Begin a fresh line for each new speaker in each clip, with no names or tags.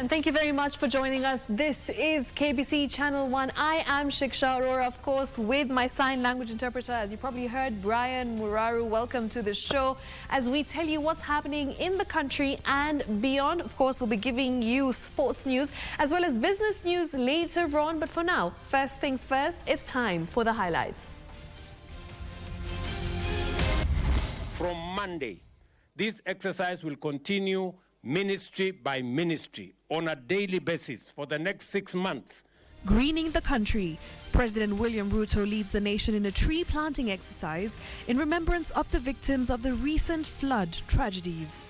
And thank you very much for joining us. This is KBC Channel 1. I am Shiksha Arora, of course, with my sign language interpreter. As you probably heard, Brian Muraru. Welcome to the show as we tell you what's happening in the country and beyond. Of course, we'll be giving you sports news as well as business news later on. But for now, first things first, it's time for the highlights.
From Monday, this exercise will continue ministry by ministry on a daily basis for the next 6 months.
Greening the country. President William Ruto leads the nation in a tree planting exercise in remembrance of the victims of the recent flood tragedies.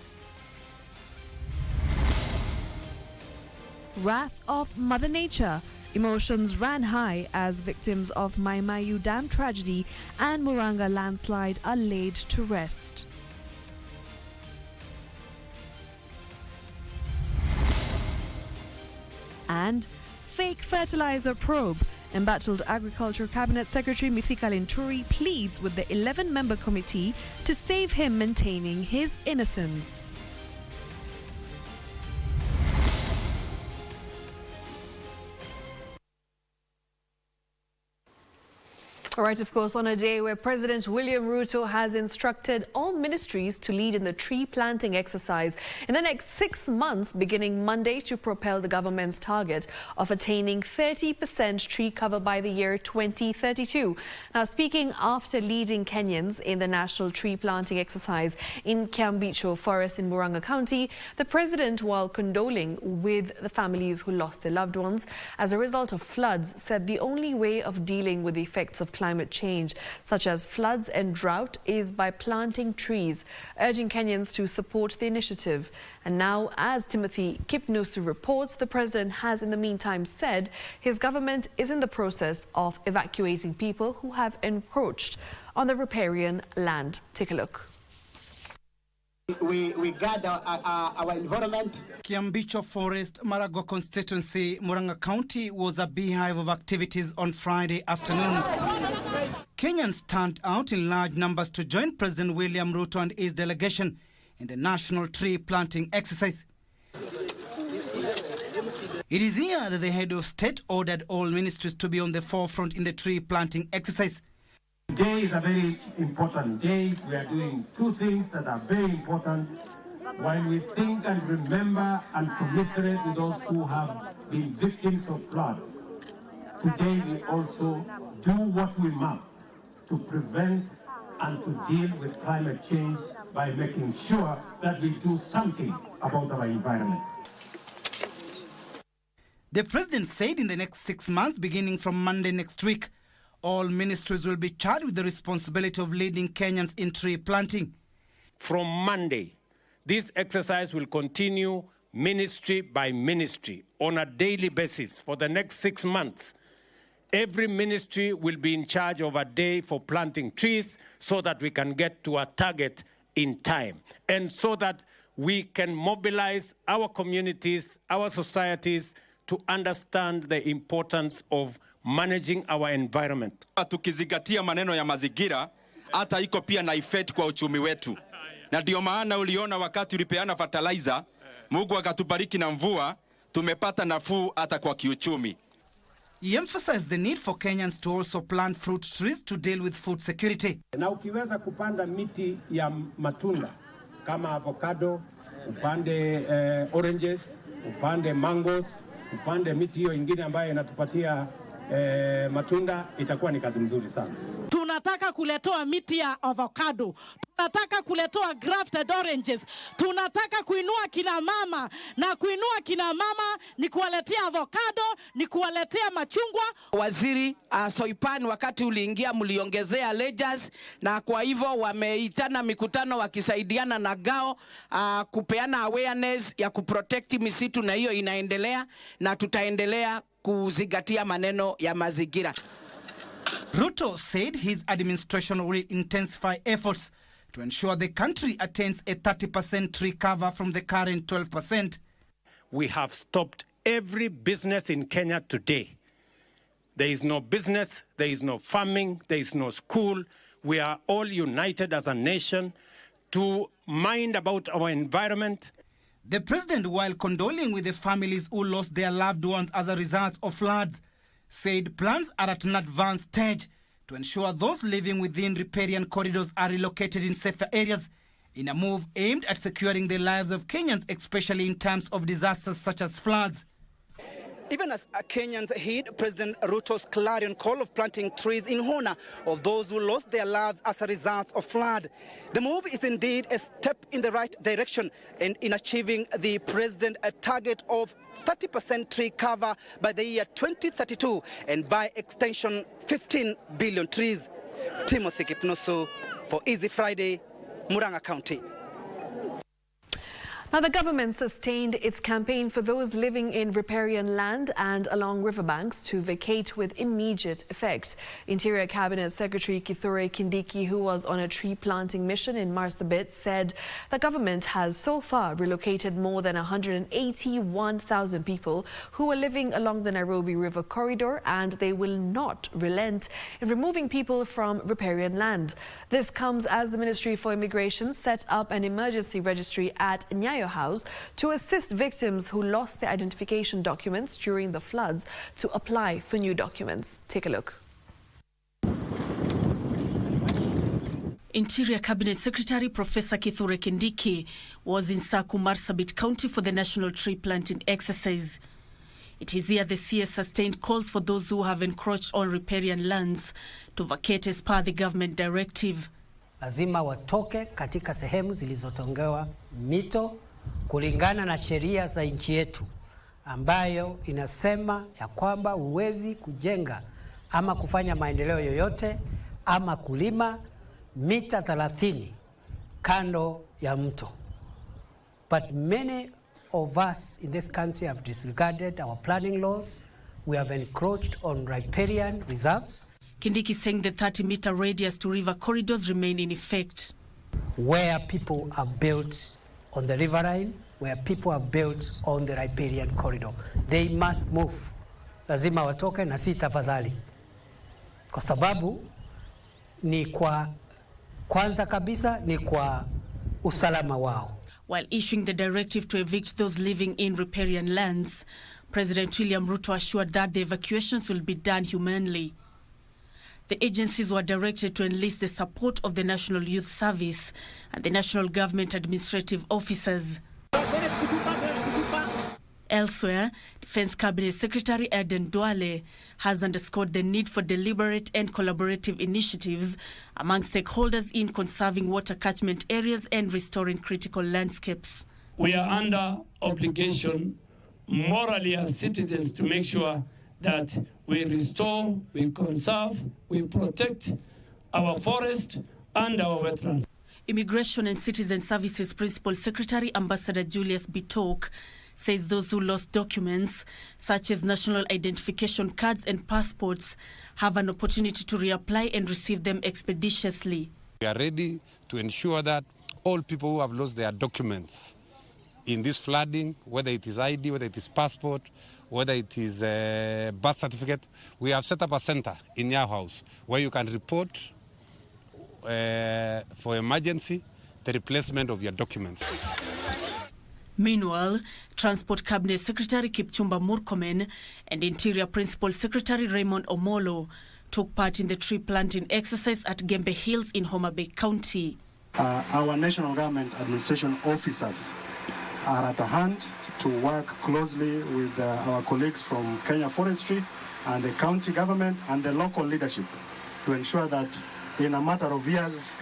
Wrath of Mother Nature. Emotions ran high as victims of Maimayu Dam tragedy and Muranga landslide are laid to rest. And fake fertilizer probe. Embattled Agriculture Cabinet Secretary Mithika Linturi pleads with the 11-member committee to save him maintaining his innocence. All right, of course, on a day where President William Ruto has instructed all ministries to lead in the tree planting exercise in the next 6 months, beginning Monday, to propel the government's target of attaining 30% tree cover by the year 2032. Now, speaking after leading Kenyans in the national tree planting exercise in Kiambicho Forest in Muranga County, the president, while condoling with the families who lost their loved ones as a result of floods, said the only way of dealing with the effects of climate change, such as floods and drought, is by planting trees, urging Kenyans to support the initiative. And now, as Timothy Kipnusu reports, the president has in the meantime said his government is in the process of evacuating people who have encroached on the riparian land. Take a look.
We guard our environment.
Kiambicho Forest, Marago constituency, Muranga County was a beehive of activities on Friday afternoon. Kenyans turned out in large numbers to join President William Ruto and his delegation in the national tree planting exercise. It is here that the head of state ordered all ministries to be on the forefront in the tree planting exercise.
Today is a very important day. We are doing two things that are very important while we think and remember and commiserate with those who have been victims of floods. Today we also do what we must to prevent and to deal with climate change by making sure that we do something about our environment.
The president said in the next 6 months, beginning from Monday next week, all ministries will be charged with the responsibility of leading Kenyans in tree planting.
From Monday, this exercise will continue ministry by ministry on a daily basis for the next 6 months. Every ministry will be in charge of a day for planting trees so that we can get to a target in time and so that we can mobilize our communities, our societies to understand the importance of managing our environment.
Tukizingatia maneno ya mazingira, hata iko pia na effect kwa uchumi wetu. Na ndio maana uliona wakati ulipeana fertilizer, Mungu akatubariki na mvua, tumepata nafuu hata kwa kiuchumi.
He emphasized the need for Kenyans to also plant fruit trees to deal with food security.
Na ukiweza kupanda miti ya matunda kama avocado, upande oranges, upande mangoes, upande miti hiyo ingine ambayo inatupatia matunda, itakuwa ni kazi mzuri sana.
Tunataka kuletoa miti ya avocado, tunataka kuletoa grafted oranges, tunataka kuinua kina mama, na kuinua kina mama ni kuwaletea avocado, ni kuwaletea machungwa.
Waziri Soipan wakati uliingia mliongezea ledgers, na kwa hivyo wameitana mikutano wakisaidiana na GAO kupeana awareness ya kuprotect misitu, na hiyo inaendelea na tutaendelea kuzingatia maneno ya mazingira.
Ruto said his administration will intensify efforts to ensure the country attains a 30% tree cover from the current 12%.
We have stopped every business in Kenya today. There is no business, there is no farming, there is no school. We are all united as a nation to mind about our environment.
The president, while condoling with the families who lost their loved ones as a result of floods, said plans are at an advanced stage to ensure those living within riparian corridors are relocated in safer areas in a move aimed at securing the lives of Kenyans, especially in times of disasters such as floods. Even as Kenyans heed President Ruto's clarion call of planting trees in honor of those who lost their lives as a result of flood, the move is indeed a step in the right direction and in achieving the president a target of 30% tree cover by the year 2032 and by extension 15 billion trees. Timothy Kipnusu for Easy Friday, Murang'a County.
Now, the government sustained its campaign for those living in riparian land and along riverbanks to vacate with immediate effect. Interior Cabinet Secretary Kithure Kindiki, who was on a tree planting mission in Marsabit, said the government has so far relocated more than 181,000 people who were living along the Nairobi River corridor, and they will not relent in removing people from riparian land. This comes as the Ministry for Immigration set up an emergency registry at Nyayo House to assist victims who lost their identification documents during the floods to apply for new documents. Take a look.
Interior Cabinet Secretary Professor Kithure Kindiki was in Saku, Marsabit County for the national tree planting exercise. It is here the CS sustained calls for those who have encroached on riparian lands to vacate as per the government directive.
Lazima watoke katika sehemu zilizotengewa mito kulingana na sheria za nchi yetu ambayo inasema ya kwamba huwezi kujenga ama kufanya maendeleo yoyote ama kulima mita 30 kando ya mto. But many of us in this country have disregarded our planning laws. We have encroached on riparian reserves.
Kindiki saying the 30-meter radius to river corridors remain in effect.
Where people are built on the riverine, where people are built on the riparian corridor, they must move. Lazima watoke na si tafadhali. Kwa sababu ni kwa kwanza kabisa ni kwa usalama wao.
While issuing the directive to evict those living in riparian lands, President William Ruto assured that the evacuations will be done humanely. The agencies were directed to enlist the support of the National Youth Service and the National Government Administrative Officers. Elsewhere, Defense Cabinet Secretary Eden Duale has underscored the need for deliberate and collaborative initiatives among stakeholders in conserving water catchment areas and restoring critical landscapes.
We are under obligation morally as citizens to make sure that we restore, we conserve, we protect our forest and our wetlands.
Immigration and Citizen Services Principal Secretary Ambassador Julius Bitok says those who lost documents, such as national identification cards and passports, have an opportunity to reapply and receive them expeditiously.
We are ready to ensure that all people who have lost their documents in this flooding, whether it is ID, whether it is passport, whether it is a birth certificate, we have set up a center in your house where you can report for emergency the replacement of your documents.
Meanwhile, Transport Cabinet Secretary Kipchumba Murkomen and Interior Principal Secretary Raymond Omolo took part in the tree planting exercise at Gembe Hills in Homa Bay County.
Our national government administration officers are at hand to work closely with our colleagues from Kenya Forestry and the county government and the local leadership to ensure that in a matter of years,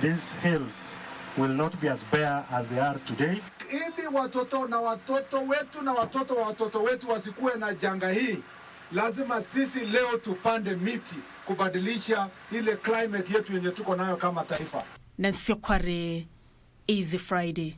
these hills will not be as bare as they are today.
Ili watoto na watoto wetu na watoto wa watoto wetu wasikuwe na janga hii, lazima sisi leo tupande miti kubadilisha ile climate yetu yenye tuko nayo kama taifa.
Nancy Okware, Easy Friday.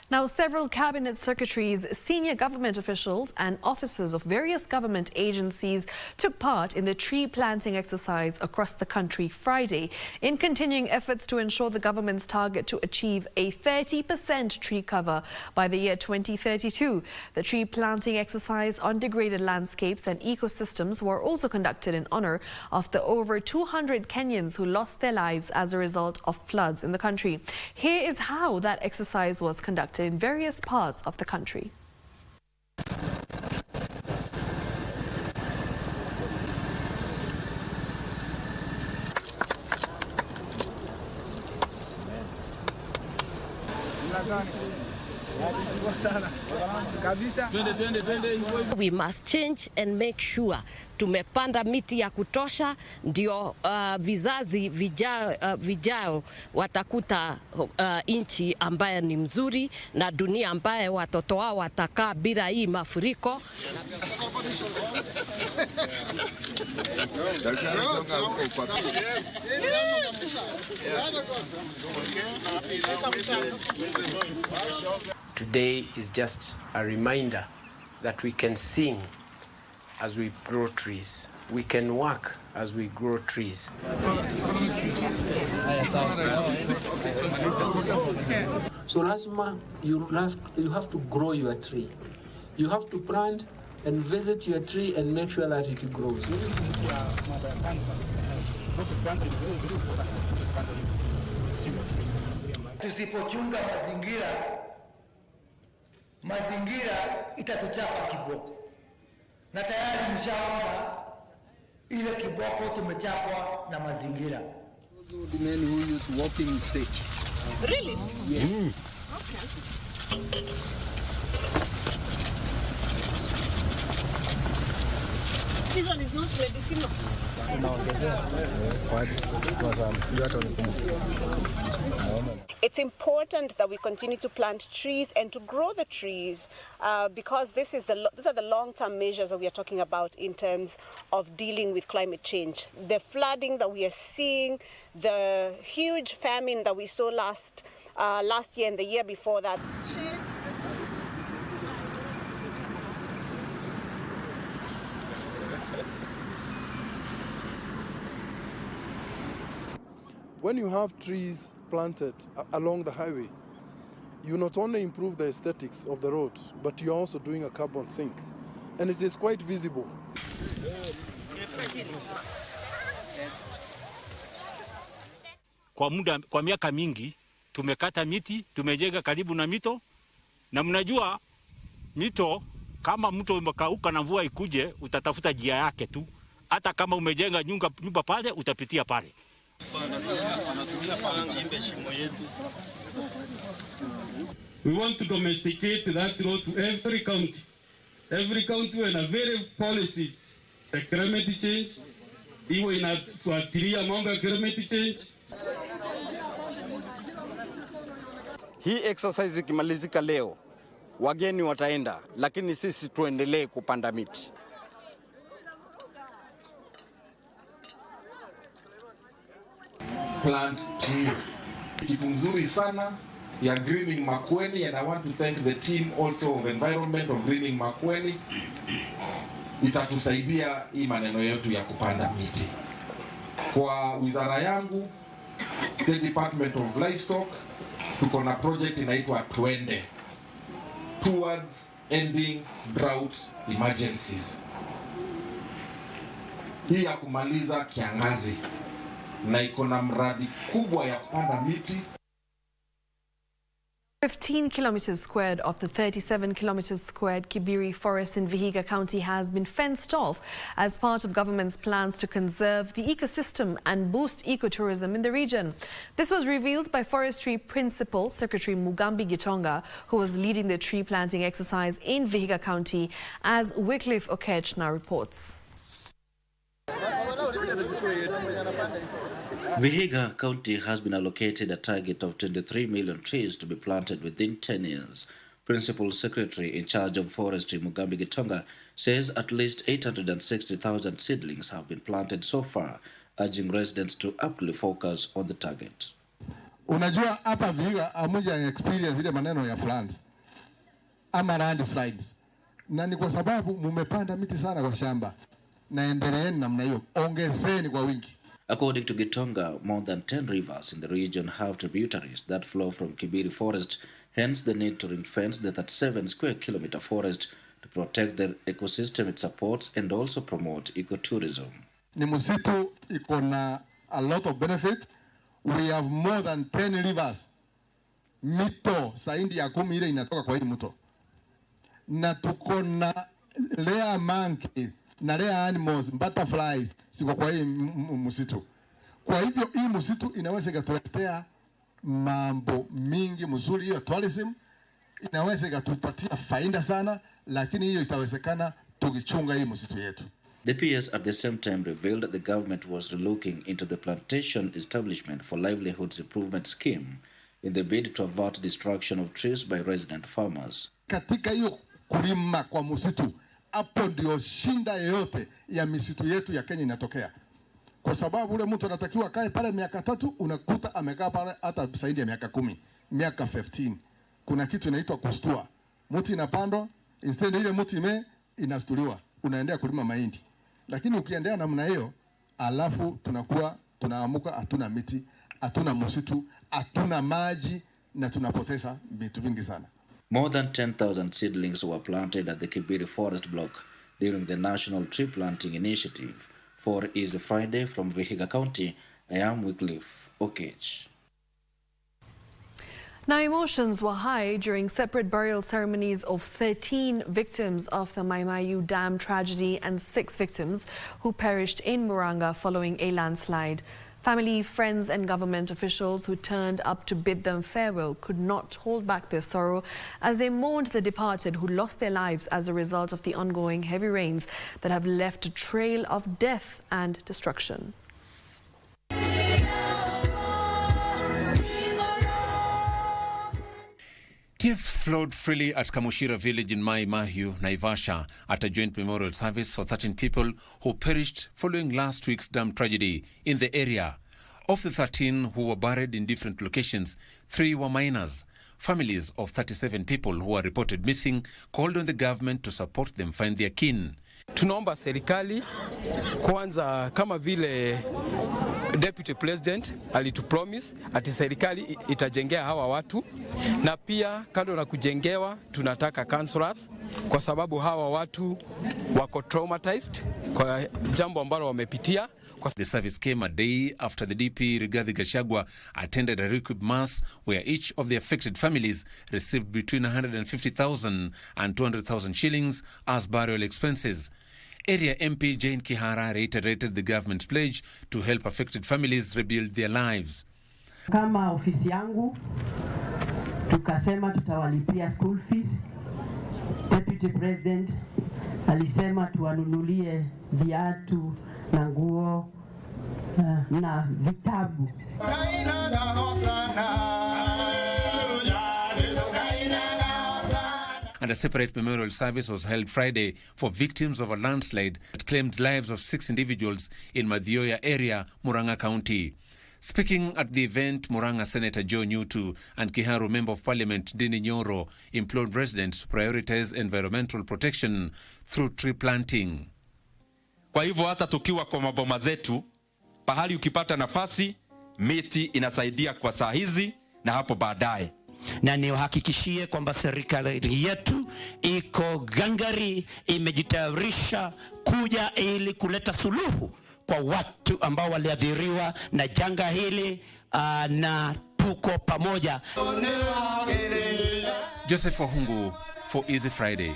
Now, several cabinet secretaries, senior government officials and officers of various government agencies took part in the tree planting exercise across the country Friday in continuing efforts to ensure the government's target to achieve a 30% tree cover by the year 2032. The tree planting exercise on degraded landscapes and ecosystems were also conducted in honor of the over 200 Kenyans who lost their lives as a result of floods in the country. Here is how that exercise was conducted. impacted in various parts of the country.
We must change and make sure tumepanda miti ya kutosha, ndio vizazi vijao watakuta nchi ambayo ni mzuri na dunia ambayo watoto wao watakaa bila hii mafuriko.
Today is just a reminder that we can sing as we grow trees. We can work as we grow trees.
So lazima you have to grow your tree. You have to plant and visit your tree and make sure that it grows.
Tusipochunga mazingira itatuchapa kiboko. Na tayari mshaona ile kiboko tumechapwa na mazingira.
Those are the men who use walking stick.
Really?
Yes.
Okay. This one is not medicinal.
It's important that we continue to plant trees and to grow the trees because these are the long-term measures that we are talking about in terms of dealing with climate change. The flooding that we are seeing, the huge famine that we saw last year and the year before that.
When you have trees planted along the highway, you not only improve the aesthetics of the road, but you're also doing a carbon sink. And it is quite visible.
Kwa miaka mingi, tumekata miti, tumejenga karibu na mito, na mnajua mito, kama mto umekauka na mvua ikuje, utatafuta njia yake tu. Hata kama umejenga nyumba pale, utapitia pale.
We want to domesticate that road to every county. Every county will have very policies like climate change. Iwe inafuatilia mambo ya climate change.
Hii exercise ikimalizika leo, wageni wataenda, lakini sisi tuendelee kupanda miti.
Plant trees. Kitu nzuri sana ya greening Makueni, and I want to thank the team also of environment of greening Makueni. Itatusaidia hii maneno yetu ya kupanda miti. Kwa wizara yangu, State Department of Livestock, tuko na project inaitwa Twende, towards ending drought emergencies. Hii ya kumaliza kiangazi, na iko na mradi kubwa ya kupanda miti.
15 kilometers squared of the 37 kilometers squared Kibiri forest in Vihiga County has been fenced off as part of government's plans to conserve the ecosystem and boost ecotourism in the region. This was revealed by Forestry Principal Secretary Mugambi Gitonga, who was leading the tree planting exercise in Vihiga County, as Wycliffe Okechna reports.
Vihiga County has been allocated a target of 23 million trees to be planted within 10 years. Principal Secretary in charge of Forestry Mugambi Gitonga says at least 860,000 seedlings have been planted so far, urging residents to aptly focus on the target.
Unajua hapa Vihiga amuja experience ile maneno ya plants ama landslides. Na ni kwa sababu mumepanda miti sana kwa shamba. Na endeleeni namna hiyo. Ongezeni kwa wingi.
According to Gitonga, more than 10 rivers in the region have tributaries that flow from Kibiri Forest, hence the need to ring-fence the 37 square kilometer forest to protect the ecosystem it supports and also promote ecotourism.
Ni msitu iko na a lot of benefit. We have more than 10 rivers mito zaidi ya 10 ile inatoka kwa hii mto, na tuko na rare monkeys na rare animals, butterflies siko kwa hii msitu. Kwa hivyo hii msitu inaweza ikatuletea mambo mingi mzuri. Hiyo tourism inaweza ikatupatia faida sana, lakini hiyo itawezekana tukichunga hii msitu yetu.
The PS at the same time revealed that the government was relooking into the plantation establishment for livelihoods improvement scheme in the bid to avert destruction of trees by resident farmers.
Katika hiyo kulima kwa msitu, hapo ndio shinda yote ya misitu yetu ya Kenya inatokea. Kwa sababu ule mtu anatakiwa kae pale miaka 3, unakuta amekaa pale hata zaidi ya miaka 10, miaka 15. Kuna kitu inaitwa kustua. Mti inapandwa, instead ile mti inastuliwa, unaendelea kulima mahindi. Lakini ukiendelea namna hiyo, alafu tunaamuka hatuna miti, hatuna msitu, hatuna maji na tunapoteza vitu vingi sana.
More than 10,000 seedlings were planted at the Kibiri Forest Block during the National Tree Planting Initiative for Easy Friday from Vihiga County. I am Wycliffe Okech.
Now, emotions were high during separate burial ceremonies of 13 victims of the Maimayu Dam tragedy and 6 victims who perished in Muranga following a landslide. Family, friends and government officials who turned up to bid them farewell could not hold back their sorrow as they mourned the departed who lost their lives as a result of the ongoing heavy rains that have left a trail of death and destruction.
Tears flowed freely at Kamushira village in Mai Mahiu, Naivasha, at a joint memorial service for 13 people who perished following last week's dam tragedy in the area. Of the 13 who were buried in different locations, 3 were minors. Families of 37 people who were reported missing called on the government to support them find their kin.
Tunaomba serikali kwanza, kama vile Deputy President alitupromise ati serikali itajengea hawa watu, na pia kando na kujengewa tunataka counselors, kwa sababu hawa watu wako traumatized kwa jambo ambalo wamepitia.
The service came a day after the DP Rigathi Gachagua attended a requiem mass where each of the affected families received between 150,000 and 200,000 shillings as burial expenses. Area MP Jane Kihara reiterated the government's pledge to help affected families rebuild their lives.
Kama ofisi yangu tukasema tutawalipia school fees. Deputy President alisema tuwanunulie viatu na nguo na vitabu.
And a separate memorial service was held Friday for victims of a landslide that claimed lives of 6 individuals in Madhioya area, Muranga County. Speaking at the event, Muranga Senator Joe Nyutu and Kiharu Member of Parliament Dini Nyoro implored residents to prioritize environmental protection through tree planting.
Kwa hivyo hata tukiwa kwa maboma zetu, pahali ukipata nafasi, miti inasaidia kwa saa hizi na hapo baadaye.
Na niwahakikishie kwamba serikali yetu iko gangari, imejitayarisha kuja ili kuleta suluhu kwa watu ambao waliathiriwa na janga hili, na tuko pamoja.
Joseph Wahungu for Easy Friday.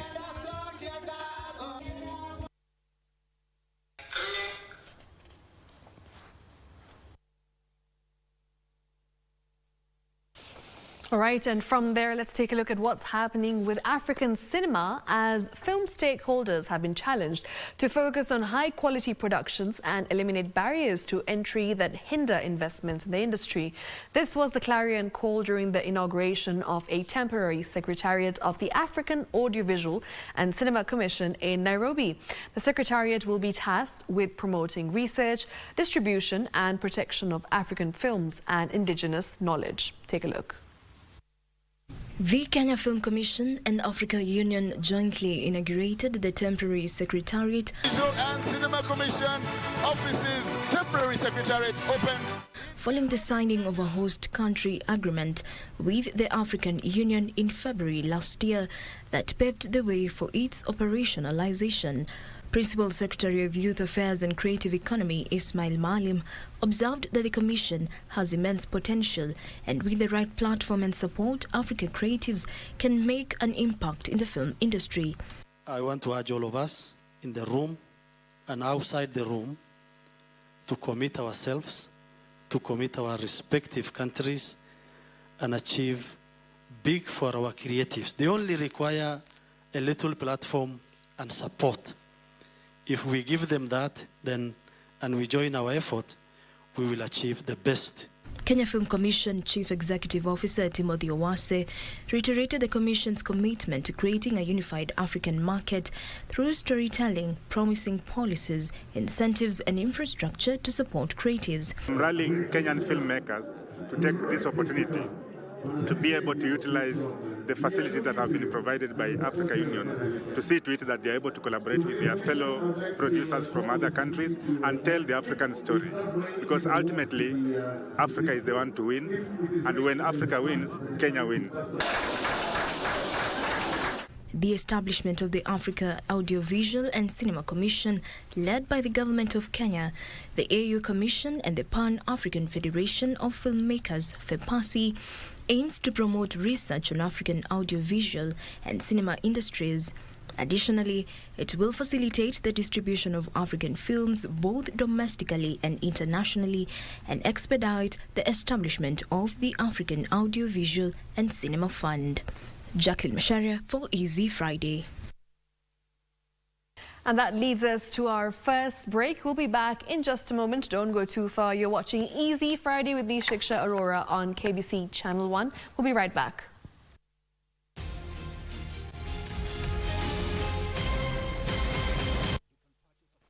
All right, and from there, let's take a look at what's happening with African cinema as film stakeholders have been challenged to focus on high-quality productions and eliminate barriers to entry that hinder investments in the industry. This was the clarion call during the inauguration of a temporary secretariat of the African Audiovisual and Cinema Commission in Nairobi. The secretariat will be tasked with promoting research, distribution and protection of African films and indigenous knowledge. Take a look.
The Kenya Film Commission and Africa Union jointly inaugurated the temporary secretariat.
Visual and Cinema Commission offices temporary secretariat opened
Following the signing of a host country agreement with the African Union in February last year that paved the way for its operationalization. Principal Secretary of Youth Affairs and Creative Economy, Ismail Malim, observed that the Commission has immense potential and with the right platform and support, African creatives can make an impact in the film industry.
I want to urge all of us in the room and outside the room to commit ourselves, to commit our respective countries and achieve big for our creatives. They only require a little platform and support. If we give them that, then, and we join our effort, we will achieve the best.
Kenya Film Commission Chief Executive Officer Timothy Owase reiterated the Commission's commitment to creating a unified African market through storytelling, promising policies, incentives and infrastructure to support creatives.
I'm rallying Kenyan filmmakers to take this opportunity to be able to utilize the facilities that have been provided by Africa Union to see to it that they are able to collaborate with their fellow producers from other countries and tell the African story. Because ultimately, Africa is the one to win, and when Africa wins, Kenya wins.
The establishment of the Africa Audiovisual and Cinema Commission, led by the Government of Kenya, the AU Commission and the Pan-African Federation of Filmmakers, FEPASI, aims to promote research on African audiovisual and cinema industries. Additionally, it will facilitate the distribution of African films both domestically and internationally and expedite the establishment of the African Audiovisual and Cinema Fund. Jacqueline Masharia for Easy Friday.
And that leads us to our first break. We'll be back in just a moment. Don't go too far. You're watching Easy Friday with me, Shiksha Arora, on KBC Channel 1. We'll be right back.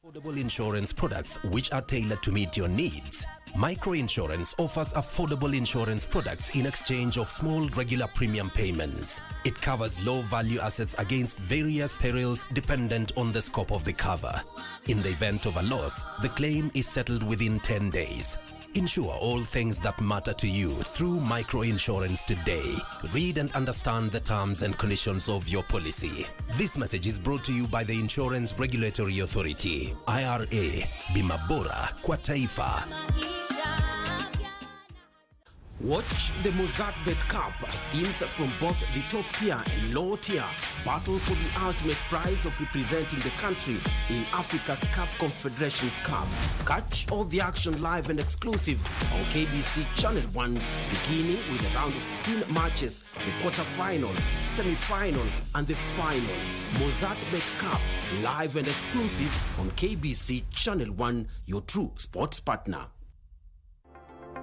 Affordable insurance products which are tailored to meet your needs. Microinsurance offers affordable insurance products in exchange of small regular premium payments. It covers low-value assets against various perils dependent on the scope of the cover. In the event of a loss, the claim is settled within 10 days. Insure all things that matter to you through microinsurance today. Read and understand the terms and conditions of your policy. This message is brought to you by the Insurance Regulatory Authority, IRA. Bima Bora kwa Taifa.
Watch the Mozart Bet Cup as teams from both the top tier and low tier battle for the ultimate prize of representing the country in Africa's CAF Confederations Cup. Catch all the action live and exclusive on KBC Channel 1, beginning with a round of 16 matches, the quarter-final, semi-final and the final. Mozart Bet Cup, live and exclusive on KBC Channel 1, your true sports partner.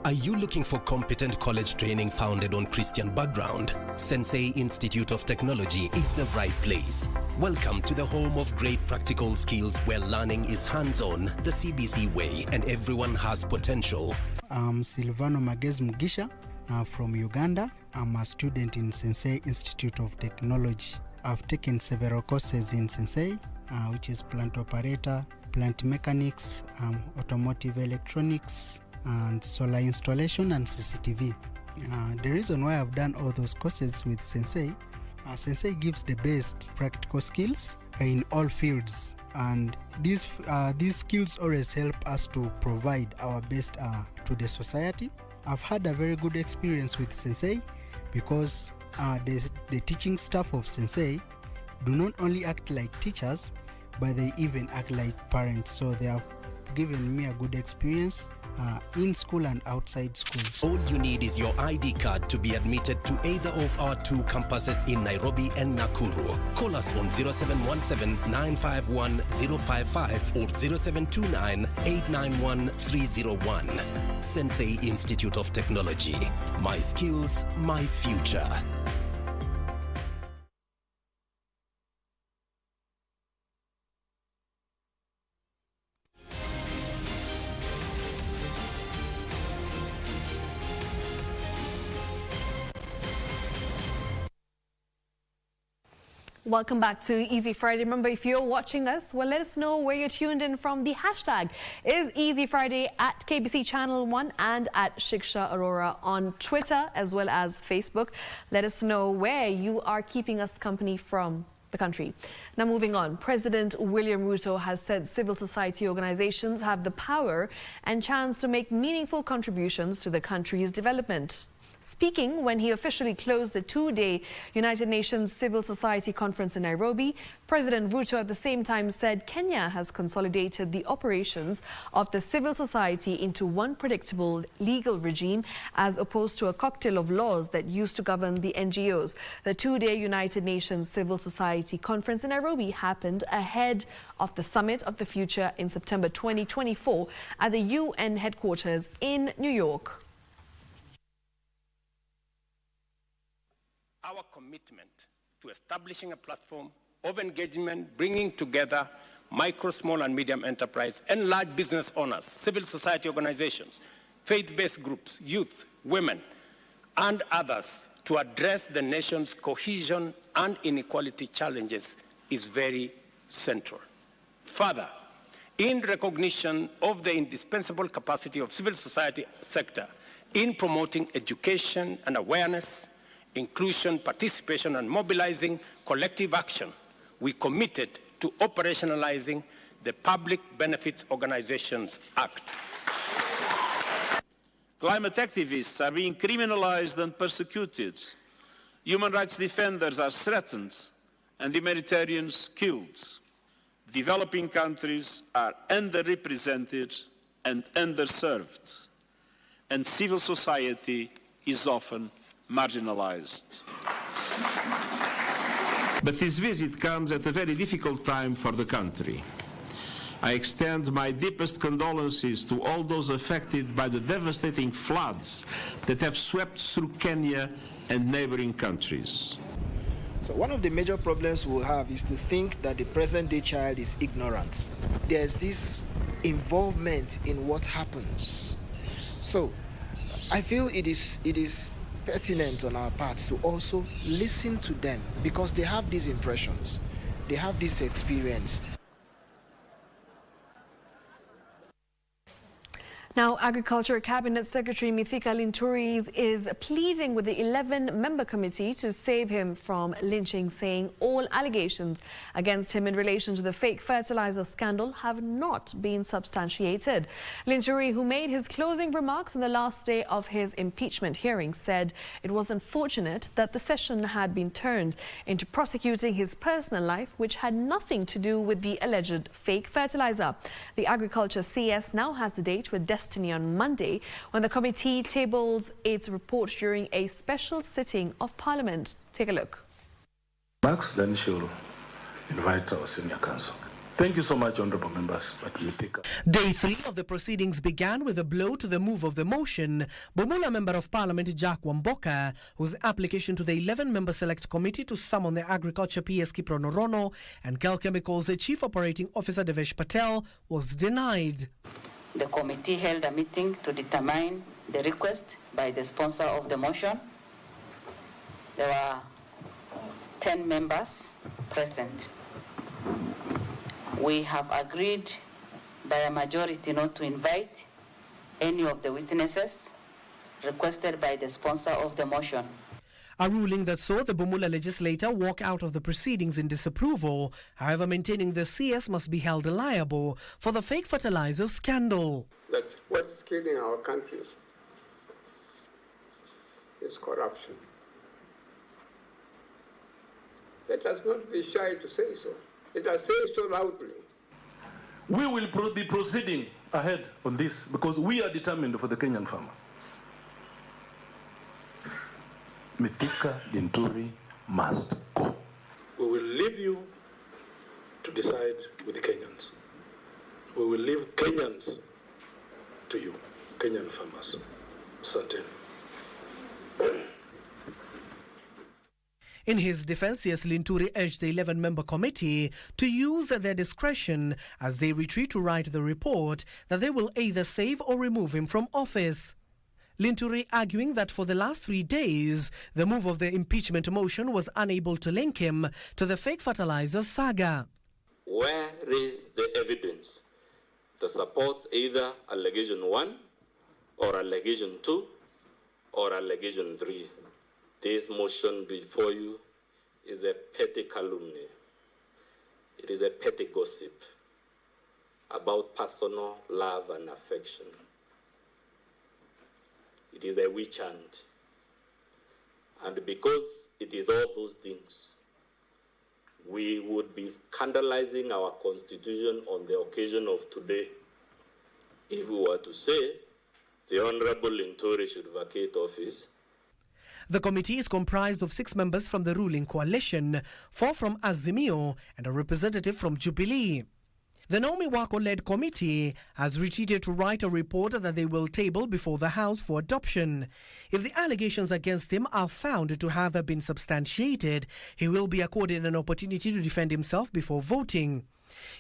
Are you looking for competent college training founded on Christian background? Sensei Institute of Technology is the right place. Welcome to the home of great practical skills where learning is hands-on, the CBC way, and everyone has potential.
I'm Silvano Magez Mugisha from Uganda. I'm a student in Sensei Institute of Technology. I've taken several courses in Sensei, which is plant operator, plant mechanics, automotive electronics, and solar installation and CCTV. The reason why I've done all those courses with Sensei, Sensei gives the best practical skills in all fields, and these skills always help us to provide our best to the society. I've had a very good experience with Sensei because the teaching staff of Sensei do not only act like teachers, but they even act like parents. So they have given me a good experience in school and outside school.
All you need is your ID card to be admitted to either of our two campuses in Nairobi and Nakuru. Call us on 0717-951-055 or 0729-891-301. Sensei Institute of Technology. My skills, my future.
Welcome back to Easy Friday. Remember, if you're watching us, well, let us know where you're tuned in from. The hashtag is Easy Friday at KBC Channel 1 and at Shiksha Arora on Twitter as well as Facebook. Let us know where you are keeping us company from. the country. Now moving on, President William Ruto has said civil society organizations have the power and chance to make meaningful contributions to the country's development. Speaking when he officially closed the two-day United Nations Civil Society Conference in Nairobi, President Ruto at the same time said Kenya has consolidated the operations of the civil society into one predictable legal regime as opposed to a cocktail of laws that used to govern the NGOs. The two-day United Nations Civil Society Conference in Nairobi happened ahead of the Summit of the Future in September 2024 at the UN headquarters in New York.
Our commitment to establishing a platform of engagement, bringing together micro, small and medium enterprise and large business owners, civil society organizations, faith-based groups, youth, women, and others to address the nation's cohesion and inequality challenges is very central. Further, in recognition of the indispensable capacity of civil society sector in promoting education and awareness, inclusion, participation, and mobilizing collective action, we committed to operationalizing the Public Benefits Organizations Act.
Climate activists are being criminalized and persecuted. Human rights defenders are threatened and humanitarians killed. Developing countries are underrepresented and underserved, and civil society is often marginalized. But this visit comes at a very difficult time for the country. I extend my deepest condolences to all those affected by the devastating floods that have swept through Kenya and neighboring countries.
So one of the major problems we'll have is to think that the present-day child is ignorant. There's this involvement in what happens. So I feel it is pertinent on our part to also listen to them because they have these impressions, they have this experience.
Now, Agriculture Cabinet Secretary Mithika Linturi is pleading with the 11-member committee to save him from lynching, saying all allegations against him in relation to the fake fertilizer scandal have not been substantiated. Linturi, who made his closing remarks on the last day of his impeachment hearing, said it was unfortunate that the session had been turned into prosecuting his personal life, which had nothing to do with the alleged fake fertilizer. The Agriculture CS now has the date with destiny on Monday when the committee tables its report during a special sitting of Parliament. Take a look.
Max, then she'll invite our senior counsel. Thank you so much, honorable members.
Day 3 of the proceedings began with a blow to the move of the motion. Bumula Member of Parliament Jack Wamboka, whose application to the 11-member select committee to summon the Agriculture PS Kiprono Rono and Kel Chemicals Chief Operating Officer Devesh Patel was denied.
The committee held a meeting to determine the request by the sponsor of the motion. There were 10 members present. We have agreed by a majority not to invite any of the witnesses requested by the sponsor of the motion.
A ruling that saw the Bumula legislator walk out of the proceedings in disapproval, however maintaining the CS must be held liable for the fake fertilizer scandal.
That's what's killing our countries is corruption. Let us not be shy to say so. Let us say so loudly.
We will be proceeding ahead on this because we are determined for the Kenyan farmer. Mithika Linturi must go. We will leave you to decide with the Kenyans. We will leave Kenyans to you, Kenyan farmers. Certain.
In his defense, yes, Linturi urged the 11-member committee to use their discretion as they retreat to write the report that they will either save or remove him from office. Linturi arguing that for the last 3 days, the move of the impeachment motion was unable to link him to the fake fertilizer saga.
Where is the evidence that supports either allegation 1 or allegation 2 or allegation 3? This motion before you is a petty calumny It is a petty gossip about personal love and affection. It is a witch hunt. And because it is all those things, we would be scandalizing our constitution on the occasion of today if we were to say the Honorable Linturi should vacate office.
The committee is comprised of 6 members from the ruling coalition, 4 from Azimio and a representative from Jubilee. The Naomi Wako-led committee has retreated to write a report that they will table before the House for adoption. If the allegations against him are found to have been substantiated, he will be accorded an opportunity to defend himself before voting.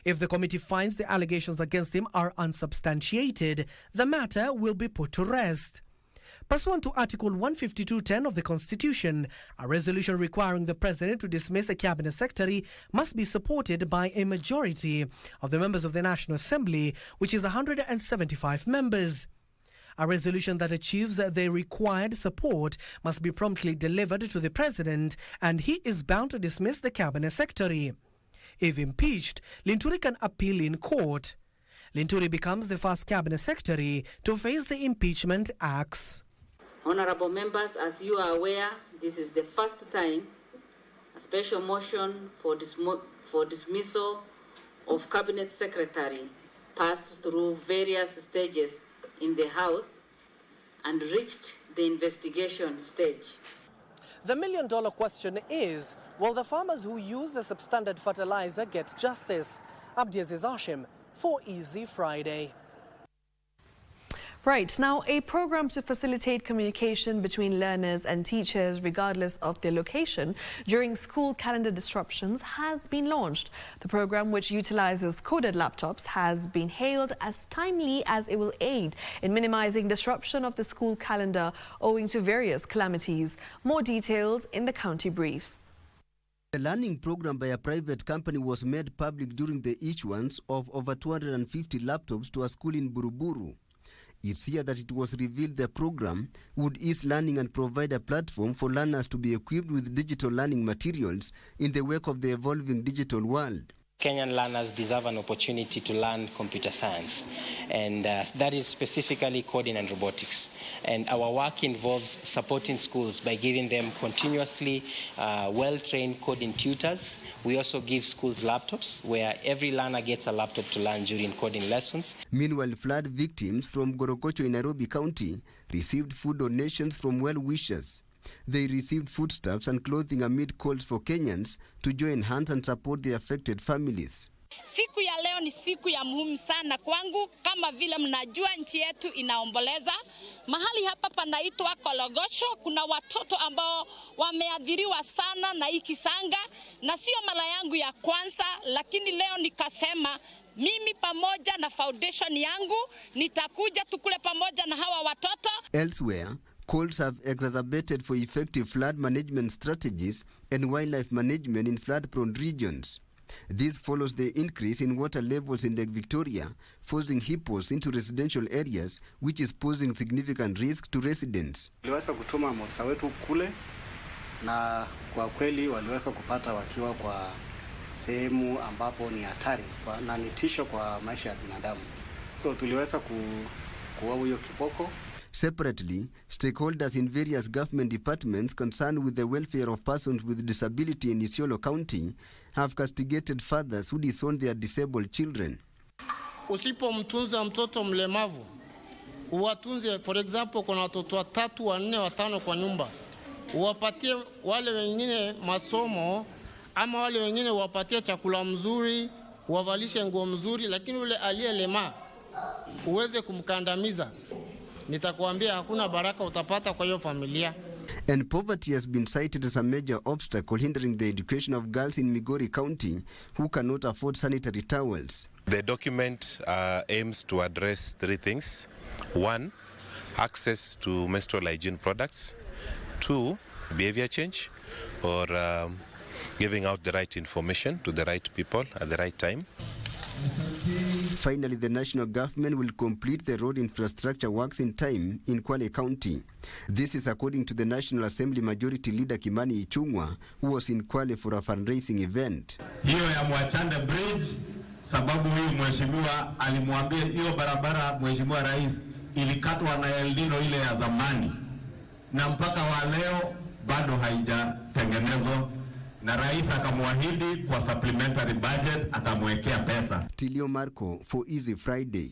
If the committee finds the allegations against him are unsubstantiated, the matter will be put to rest. Pursuant to Article 152(10) of the Constitution, a resolution requiring the President to dismiss a Cabinet Secretary must be supported by a majority of the members of the National Assembly, which is 175 members. A resolution that achieves the required support must be promptly delivered to the President, and he is bound to dismiss the Cabinet Secretary. If impeached, Linturi can appeal in court. Linturi becomes the first Cabinet Secretary to face the impeachment acts.
Honorable members, as you are aware, this is the first time a special motion for dismissal of Cabinet Secretary passed through various stages in the House and reached the investigation stage.
The million-dollar question is, will the farmers who use the substandard fertilizer get justice? Abdiaziz Hashim for Easy Friday.
Right, now a program to facilitate communication between learners and teachers regardless of their location during school calendar disruptions has been launched. The program, which utilizes coded laptops, has been hailed as timely as it will aid in minimizing disruption of the school calendar owing to various calamities. More details in the county briefs.
The learning program by a private company was made public during the issuance of over 250 laptops to a school in Buruburu. It's here that it was revealed the program would ease learning and provide a platform for learners to be equipped with digital learning materials in the wake of the evolving digital world.
Kenyan learners deserve an opportunity to learn computer science, and that is specifically coding and robotics. And our work involves supporting schools by giving them continuously well-trained coding tutors. We also give schools laptops where every learner gets a laptop to learn during coding lessons.
Meanwhile, flood victims from Gorokocho in Nairobi County received food donations from well-wishers. They received foodstuffs and clothing amid calls for Kenyans to join hands and support the affected families.
Siku ya leo ni siku ya muhimu sana kwangu. Kama vile mnajua, nchi yetu inaomboleza. Mahali hapa panaitwa Kologocho. Kuna watoto ambao wameadhiriwa sana na hii kisanga, na sio mara yangu ya kwanza, lakini leo nikasema mimi pamoja na foundation yangu nitakuja tukule pamoja na hawa watoto.
Elsewhere, calls have exacerbated for effective flood management strategies and wildlife management in flood-prone regions. This follows the increase in water levels in Lake Victoria, forcing hippos into residential areas, which is posing significant risk to residents.
Waliweza kutuma maafisa wetu kule, na kwa kweli waliweza kupata wakiwa kwa sehemu ambapo ni hatari na ni tisho kwa maisha ya binadamu. So tuliweza kuua huyo kiboko.
Separately, stakeholders in various government departments concerned with the welfare of persons with disability in Isiolo County have castigated fathers who disown their disabled children.
Usipomtunza mtoto mlemavu, uwatunze. For example, kuna watoto 3, 4, 5 kwa nyumba, uwapatie wale wengine masomo, ama wale wengine uwapatie chakula mzuri, uwavalishe nguo mzuri, lakini ule aliyelema uweze kumkandamiza, nitakwambia hakuna baraka utapata kwa hiyo familia.
And poverty has been cited as a major obstacle hindering the education of girls in Migori County who cannot afford sanitary towels.
The document aims to address 3 things. 1, access to menstrual hygiene products. 2, behavior change, or giving out the right information to the right people at the right time.
Finally, the national government will complete the road infrastructure works in time in Kwale County. This is according to the National Assembly Majority Leader Kimani Ichung'wa, who was in Kwale for a fundraising event.
Hiyo ya Mwachande Bridge, sababu huyu mheshimiwa alimwambia hiyo barabara mheshimiwa rais ilikatwa na El Nino ile ya zamani, na mpaka wa leo bado haijatengenezwa, na rais akamwahidi kwa supplementary budget atamwekea pesa.
Tilio Marco for Easy Friday.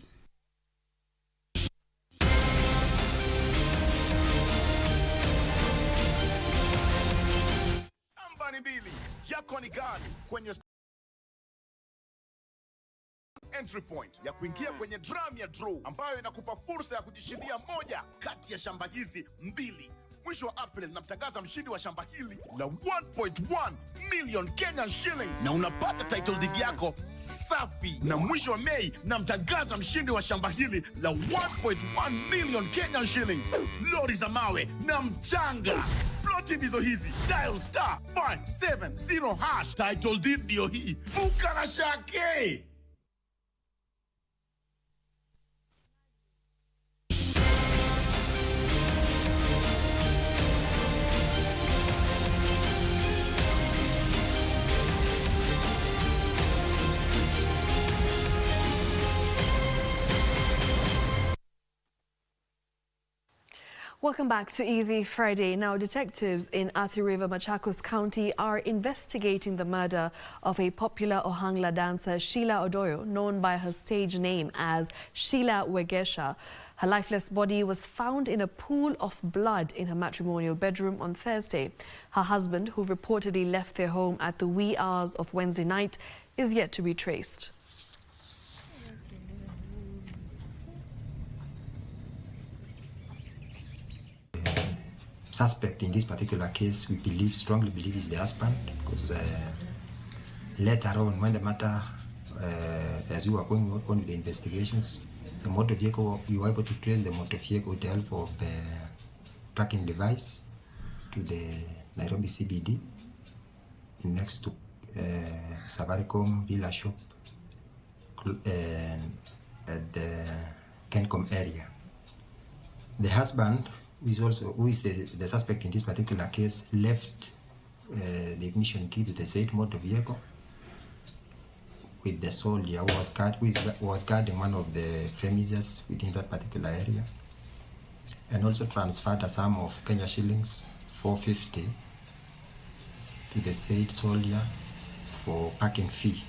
Ambani mbili yako ni gani kwenye entry point ya kuingia kwenye drum ya draw ambayo inakupa fursa ya kujishindia moja kati ya shamba hizi mbili. Mwisho wa April namtangaza mshindi wa shamba hili la 1.1 million Kenyan shillings na unapata title deed yako safi. Na mwisho wa Mei namtangaza mshindi wa shamba hili la 1.1 million Kenyan shillings, lori za mawe na mchanga. Ploti ndizo hizi, dial star 570 hash, title deed ndio hii. Vuka na shake.
Welcome back to Easy Friday. Now, detectives in Athi River, Machakos County are investigating the murder of a popular Ohangla dancer, Sheila Odoyo, known by her stage name as Sheila Wegesha. Her lifeless body was found in a pool of blood in her matrimonial bedroom on Thursday. Her husband, who reportedly left their home at the wee hours of Wednesday night, is yet to be traced.
Suspect in this particular case, we strongly believe is the husband, because later on, when the matter, as we were going on with the investigations, the motor vehicle, we were able to trace the motor vehicle with the help of the tracking device to the Nairobi CBD, next to Safaricom Villa Shop at the Kencom area. The husband, who is the suspect in this particular case, left the ignition key to the said motor vehicle with the soldier who was guarding one of the premises within that particular area, and also transferred a sum of Kenya shillings 450 to the said soldier for parking fee.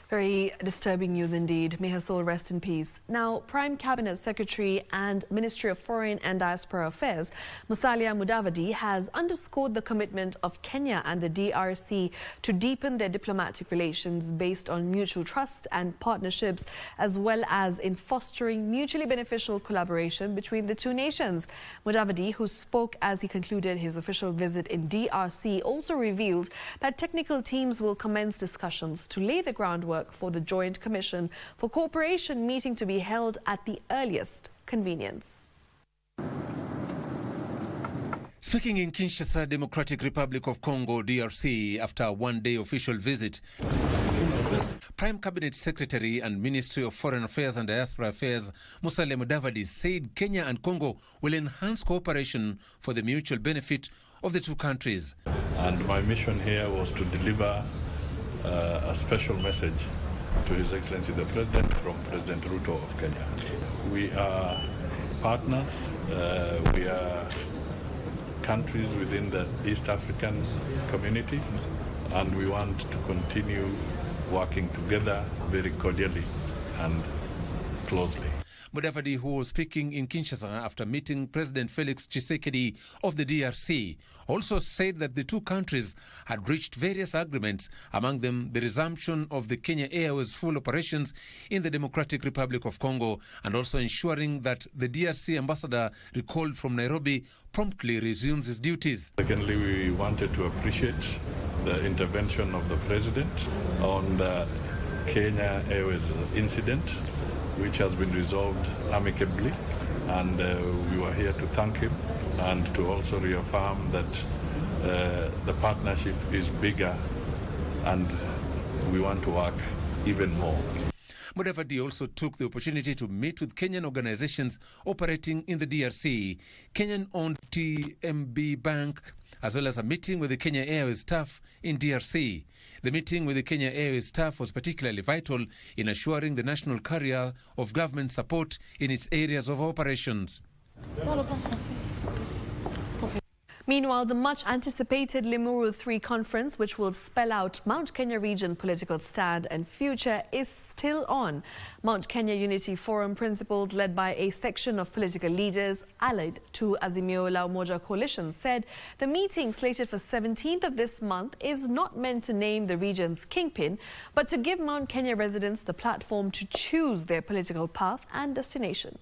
Very disturbing news indeed. May her soul rest in peace. Now, Prime Cabinet Secretary and Ministry of Foreign and Diaspora Affairs, Musalia Mudavadi, has underscored the commitment of Kenya and the DRC to deepen their diplomatic relations based on mutual trust and partnerships, as well as in fostering mutually beneficial collaboration between the two nations. Mudavadi, who spoke as he concluded his official visit in DRC, also revealed that technical teams will commence discussions to lay the groundwork for the Joint Commission for Cooperation meeting to be held at the earliest convenience.
Speaking in Kinshasa, Democratic Republic of Congo, DRC, after a one-day official visit, Prime Cabinet Secretary and Ministry of Foreign Affairs and Diaspora Affairs, Musalia Mudavadi, said Kenya and Congo will enhance cooperation for the mutual benefit of the two countries.
And my mission here was to deliver a special message to His Excellency the President from President Ruto of Kenya. We are partners, we are countries within the East African community, and we want to continue working together very cordially and closely.
Mudavadi, who was speaking in Kinshasa after meeting President Felix Tshisekedi of the DRC, also said that the two countries had reached various agreements, among them the resumption of the Kenya Airways full operations in the Democratic Republic of Congo, and also ensuring that the DRC ambassador recalled from Nairobi promptly resumes his duties.
Secondly, we wanted to appreciate the intervention of the President on the Kenya Airways incident, which has been resolved amicably, and we were here to thank him and to also reaffirm that the partnership is bigger and we want to work even more.
Mudavadi also took the opportunity to meet with Kenyan organizations operating in the DRC, Kenyan-owned TMB Bank, as well as a meeting with the Kenya Airways staff in DRC. The meeting with the Kenya Airways staff was particularly vital in assuring the national carrier of government support in its areas of operations.
Meanwhile, the much-anticipated Limuru 3 conference, which will spell out Mount Kenya region political stand and future, is still on. Mount Kenya Unity Forum principals, led by a section of political leaders allied to Azimio la Umoja coalition, said the meeting slated for 17th of this month is not meant to name the region's kingpin, but to give Mount Kenya residents the platform to choose their political path and destination.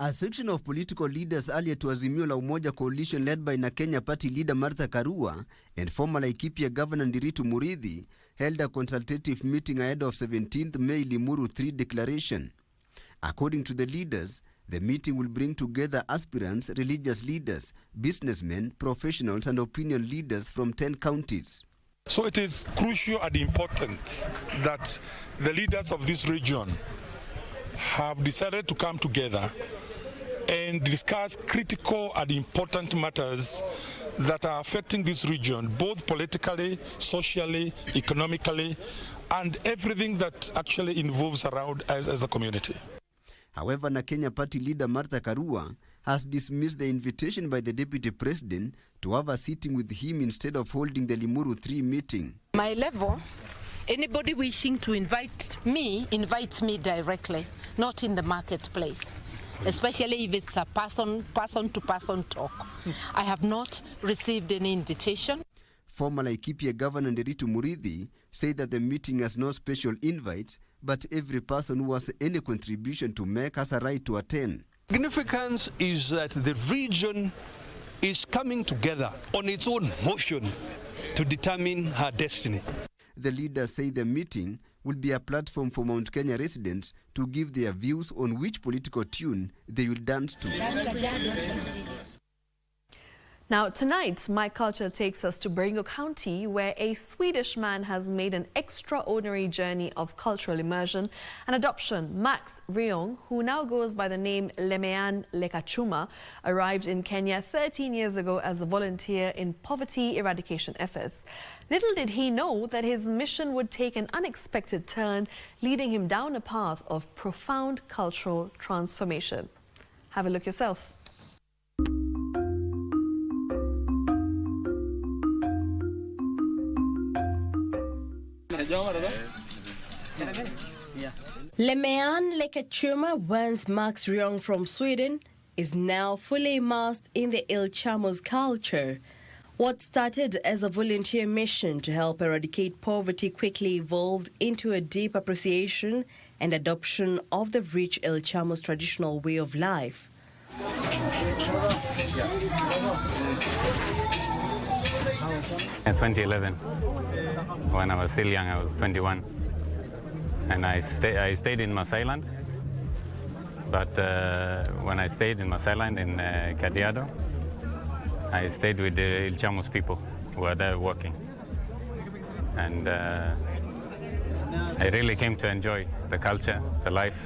A section of political leaders allied to Azimio la Umoja coalition led by Kenya Party leader Martha Karua and former Laikipia Governor Ndiritu Murithi held a consultative meeting ahead of 17th May Limuru 3 declaration. According to the leaders, the meeting will bring together aspirants, religious leaders, businessmen, professionals and opinion leaders from 10 counties.
So it is crucial and important that the leaders of this region have decided to come together and discuss critical and important matters that are affecting this region, both politically, socially, economically, and everything that actually involves around us as a community.
However, Kenya Party leader Martha Karua has dismissed the invitation by the Deputy President to have a sitting with him instead of holding the Limuru 3 meeting.
My level, anybody wishing to invite me invites me directly, not in the marketplace, especially if it's a person-to-person talk. I have not received any invitation.
Former Laikipia Governor Ndiritu Murithi said that the meeting has no special invites, but every person who has any contribution to make has a right to attend.
Significance is that the region is coming together on its own motion to determine her destiny.
The leaders say the meeting will be a platform for Mount Kenya residents to give their views on which political tune they will dance to.
Now, tonight, My Culture takes us to Baringo County, where a Swedish man has made an extraordinary journey of cultural immersion and adoption. Max Ryong, who now goes by the name Lemean Lekachuma, arrived in Kenya 13 years ago as a volunteer in poverty eradication efforts. Little did he know that his mission would take an unexpected turn, leading him down a path of profound cultural transformation. Have a look yourself.
Lemean Lekachuma, once Max Ryong from Sweden, is now fully immersed in the Il Chamos culture. What started as a volunteer mission to help eradicate poverty quickly evolved into a deep appreciation and adoption of the rich Il Chamos traditional way of life.
In 2011, when I was still young, I was 21, and I stayed in Masailand. But when I stayed in Masailand in Kajiado, I stayed with the Il Chamos people who were there working, and I really came to enjoy the culture, the life.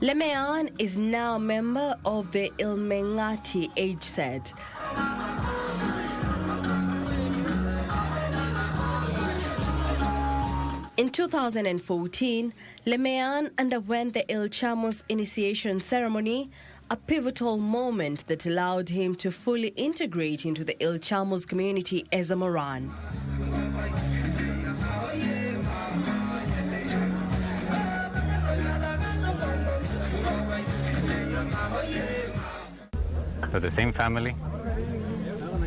Lemean is now a member of the Ilmengati age set. In 2014, Lemean underwent the Il Chamos initiation ceremony, a pivotal moment that allowed him to fully integrate into the Il Chamos community as a Moran.
To the same family,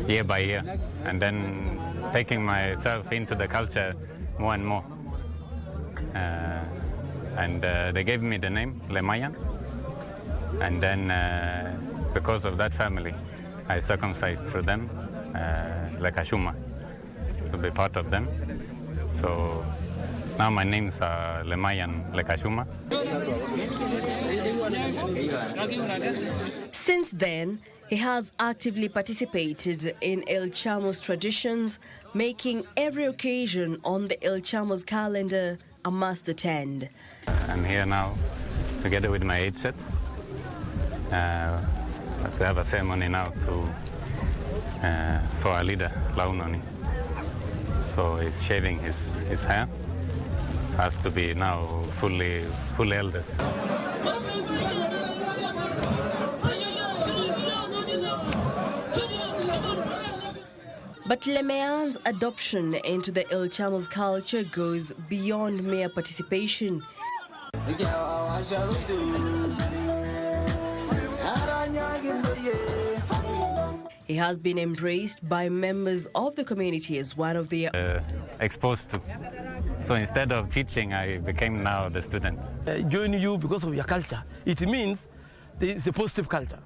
year by year, and then taking myself into the culture more and more. They gave me the name Lemayan, and then because of that family, I circumcised through them Lekachuma to be part of them. So now my names are Lemayan Lekachuma.
Since then, he has actively participated in El Chamo's traditions, making every occasion on the El Chamo's calendar a must attend.
I'm here now together with my age set. As we have a ceremony now for our leader, Launoni. So he's shaving his hair. Has to be now fully elders.
But Lemean's adoption into the El Chamo's culture goes beyond mere participation. He has been embraced by members of the community as one of the
exposed to. So instead of teaching, I became now the student.
Join you because of your culture. It means it's a positive culture.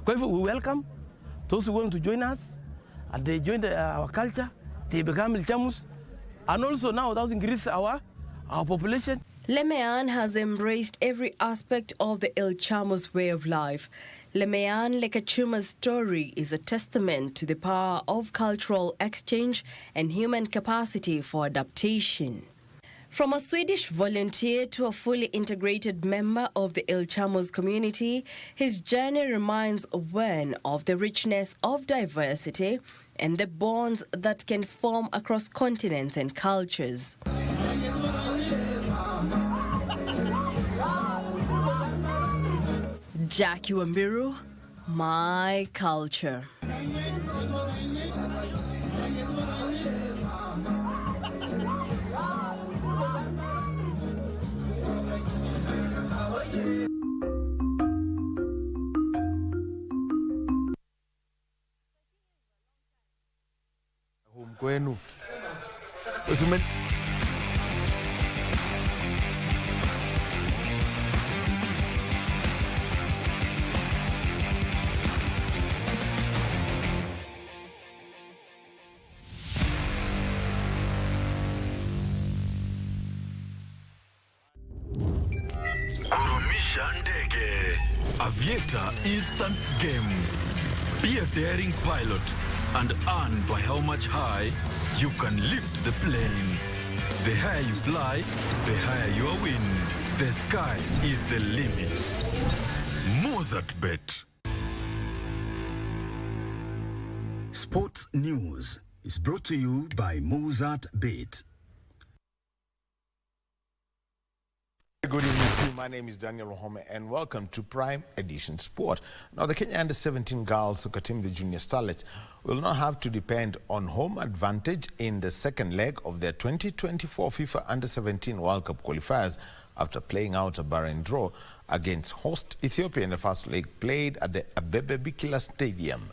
We welcome those who want to join us, and they join our culture. They become El Chamos, and also now that increases our population.
Lemean has embraced every aspect of the El Chamo's way of life. Lemean Lekachuma's story is a testament to the power of cultural exchange and human capacity for adaptation. From a Swedish volunteer to a fully integrated member of the El Chamo's community, his journey reminds one of the richness of diversity and the bonds that can form across continents and cultures. Jackie Wambiru, My Culture.
Kwenu.
Aviator instant game. Be a daring pilot and earn by how much high you can lift the plane. The higher you fly, the higher your win. The sky is the limit. Mozart Bet.
Sports News is brought to you by Mozart Bet.
Good evening to you. My name is Daniel Ohome and welcome to Prime Edition Sport. Now, the Kenya Under-17 girls soccer team, the Junior Starlets, will not have to depend on home advantage in the second leg of their 2024 FIFA Under-17 World Cup qualifiers after playing out a barren draw against host Ethiopia in the first leg played at the Abebe Bikila Stadium.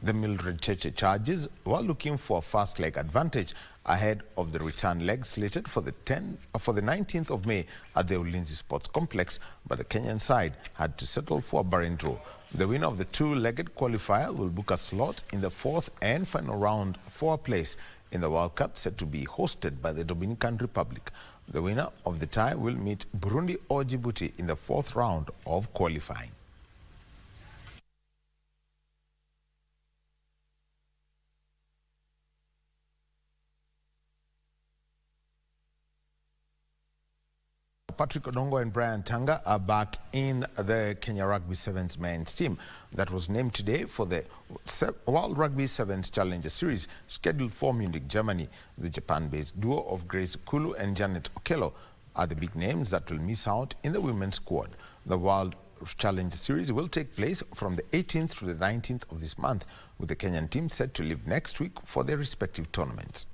The Mildred Cheche Chargers were looking for a first leg advantage ahead of the return leg slated for the 19th of May at the Ulinzi Sports Complex, but the Kenyan side had to settle for a barren draw. The winner of the two-legged qualifier will book a slot in the fourth and final round for a place in the World Cup set to be hosted by the Dominican Republic. The winner of the tie will meet Burundi or Djibouti in the fourth round of qualifying. Patrick Odongo and Brian Tanga are back in the Kenya Rugby Sevens men's team that was named today for the World Rugby Sevens Challenger Series scheduled for Munich, Germany. The Japan-based duo of Grace Kulu and Janet Okello are the big names that will miss out in the women's squad. The World Challenger Series will take place from the 18th to the 19th of this month, with the Kenyan team set to leave next week for their respective tournaments.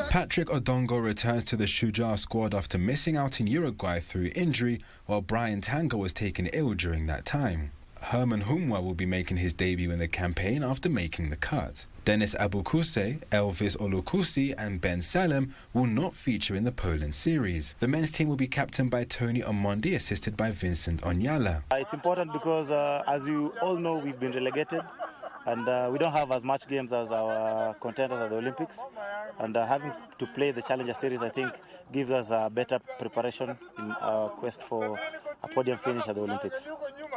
Patrick Odongo returns to the Shujaa squad after missing out in Uruguay through injury, while Brian Tanga was taken ill during that time. Herman Humwa will be making his debut in the campaign after making the cut. Dennis Abukuse, Elvis Olukusi and Ben Salem will not feature in the Poland series. The men's team will be captained by Tony Omondi, assisted by Vincent Onyala.
It's important because, as you all know, we've been relegated and we don't have as much games as our contenders at the Olympics. And having to play the Challenger Series, I think, gives us a better preparation in our quest for a podium finish at the Olympics.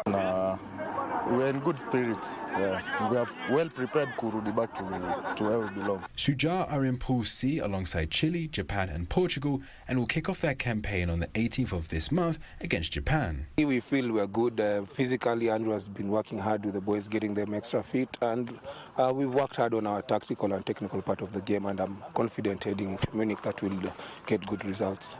We're in good spirits. Yeah. We are well prepared kurudi back to where we belong.
Shujaa are in Pool C alongside Chile, Japan and Portugal and will kick off their campaign on the 18th of this month against Japan.
We feel we're good. Physically, Andrew has been working hard with the boys, getting them extra fit, and we've worked hard on our tactical and technical part of the game, and I'm confident heading to Munich that we'll get good results.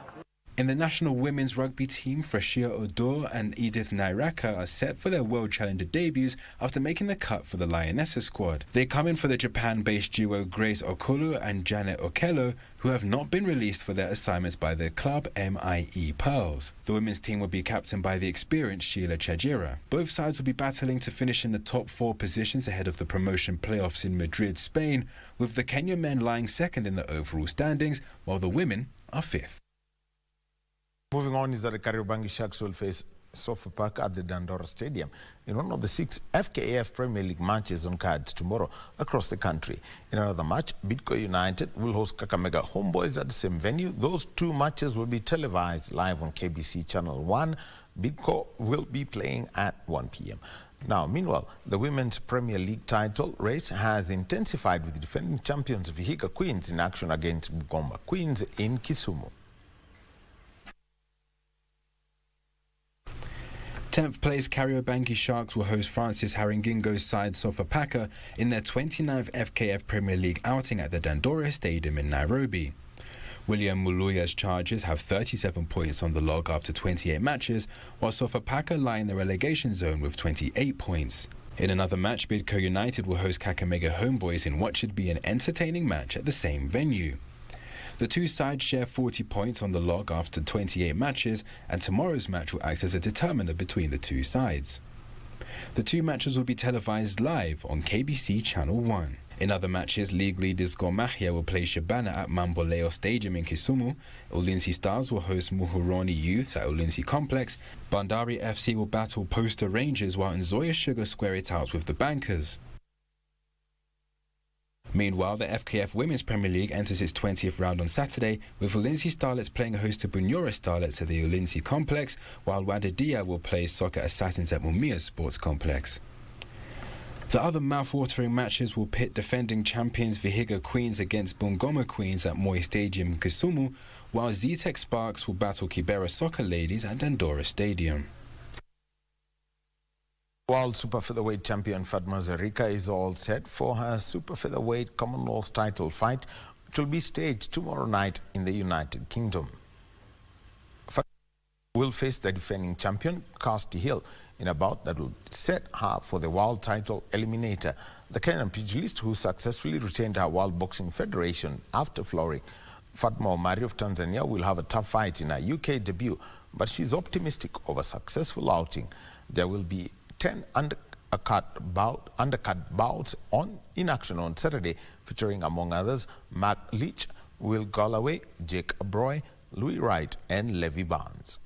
In the national women's rugby team, Freshia Odor and Edith Nairaka are set for their World Challenger debuts after making the cut for the Lionesses squad. They come in for the Japan-based duo Grace Okolo and Janet Okello, who have not been released for their assignments by their club MIE Pearls. The women's team will be captained by the experienced Sheila Chajira. Both sides will be battling to finish in the top 4 positions ahead of the promotion playoffs in Madrid, Spain, with the Kenya men lying second in the overall standings, while the women are 5th.
Moving on is that the Kariobangi Sharks will face Sofapaka at the Dandora Stadium in one of the 6 FKF Premier League matches on cards tomorrow across the country. In another match, Bidco United will host Kakamega Homeboys at the same venue. Those 2 matches will be televised live on KBC Channel 1. Bidco will be playing at 1 p.m. Now, meanwhile, the Women's Premier League title race has intensified with the defending champions Vihiga Queens in action against Bugomba Queens in Kisumu.
10th place Kariobangi Sharks will host Francis Haringingo's side Sofapaka in their 29th FKF Premier League outing at the Dandora Stadium in Nairobi. William Muluya's Chargers have 37 points on the log after 28 matches, while Sofapaka lie in the relegation zone with 28 points. In another match, Bidco United will host Kakamega Homeboys in what should be an entertaining match at the same venue. The 2 sides share 40 points on the log after 28 matches, and tomorrow's match will act as a determiner between the 2 sides. The 2 matches will be televised live on KBC Channel 1. In other matches, league leaders Gor Mahia will play Shabana at Mamboleo Stadium in Kisumu, Ulinzi Stars will host Muhoroni Youths at Ulinzi Complex, Bandari FC will battle Poster Rangers, while Nzoia Sugar square it out with the Bankers. Meanwhile, the FKF Women's Premier League enters its 20th round on Saturday, with Ulinzi Starlets playing host to Bunyoro Starlets at the Ulinzi Complex, while Wadadia will play Soccer Assassins at Mumia Sports Complex. The other mouth-watering matches will pit defending champions Vihiga Queens against Bungoma Queens at Moi Stadium, Kisumu, while Zetec Sparks will battle Kibera Soccer Ladies at Dandora Stadium.
World Super Featherweight champion Fatma Zarika is all set for her Super Featherweight Commonwealth title fight, which will be staged tomorrow night in the United Kingdom. Fatma will face the defending champion, Kirsty Hill, in a bout that will set her for the world title eliminator. The Kenyan pugilist, who successfully retained her World Boxing Federation after flooring Fatma Omari of Tanzania, will have a tough fight in her UK debut, but she's optimistic of a successful outing. There will be 10 undercut bouts in action on Saturday, featuring, among others, Mark Leach, Will Galloway, Jake Abroy, Louis Wright, and Levi Barnes.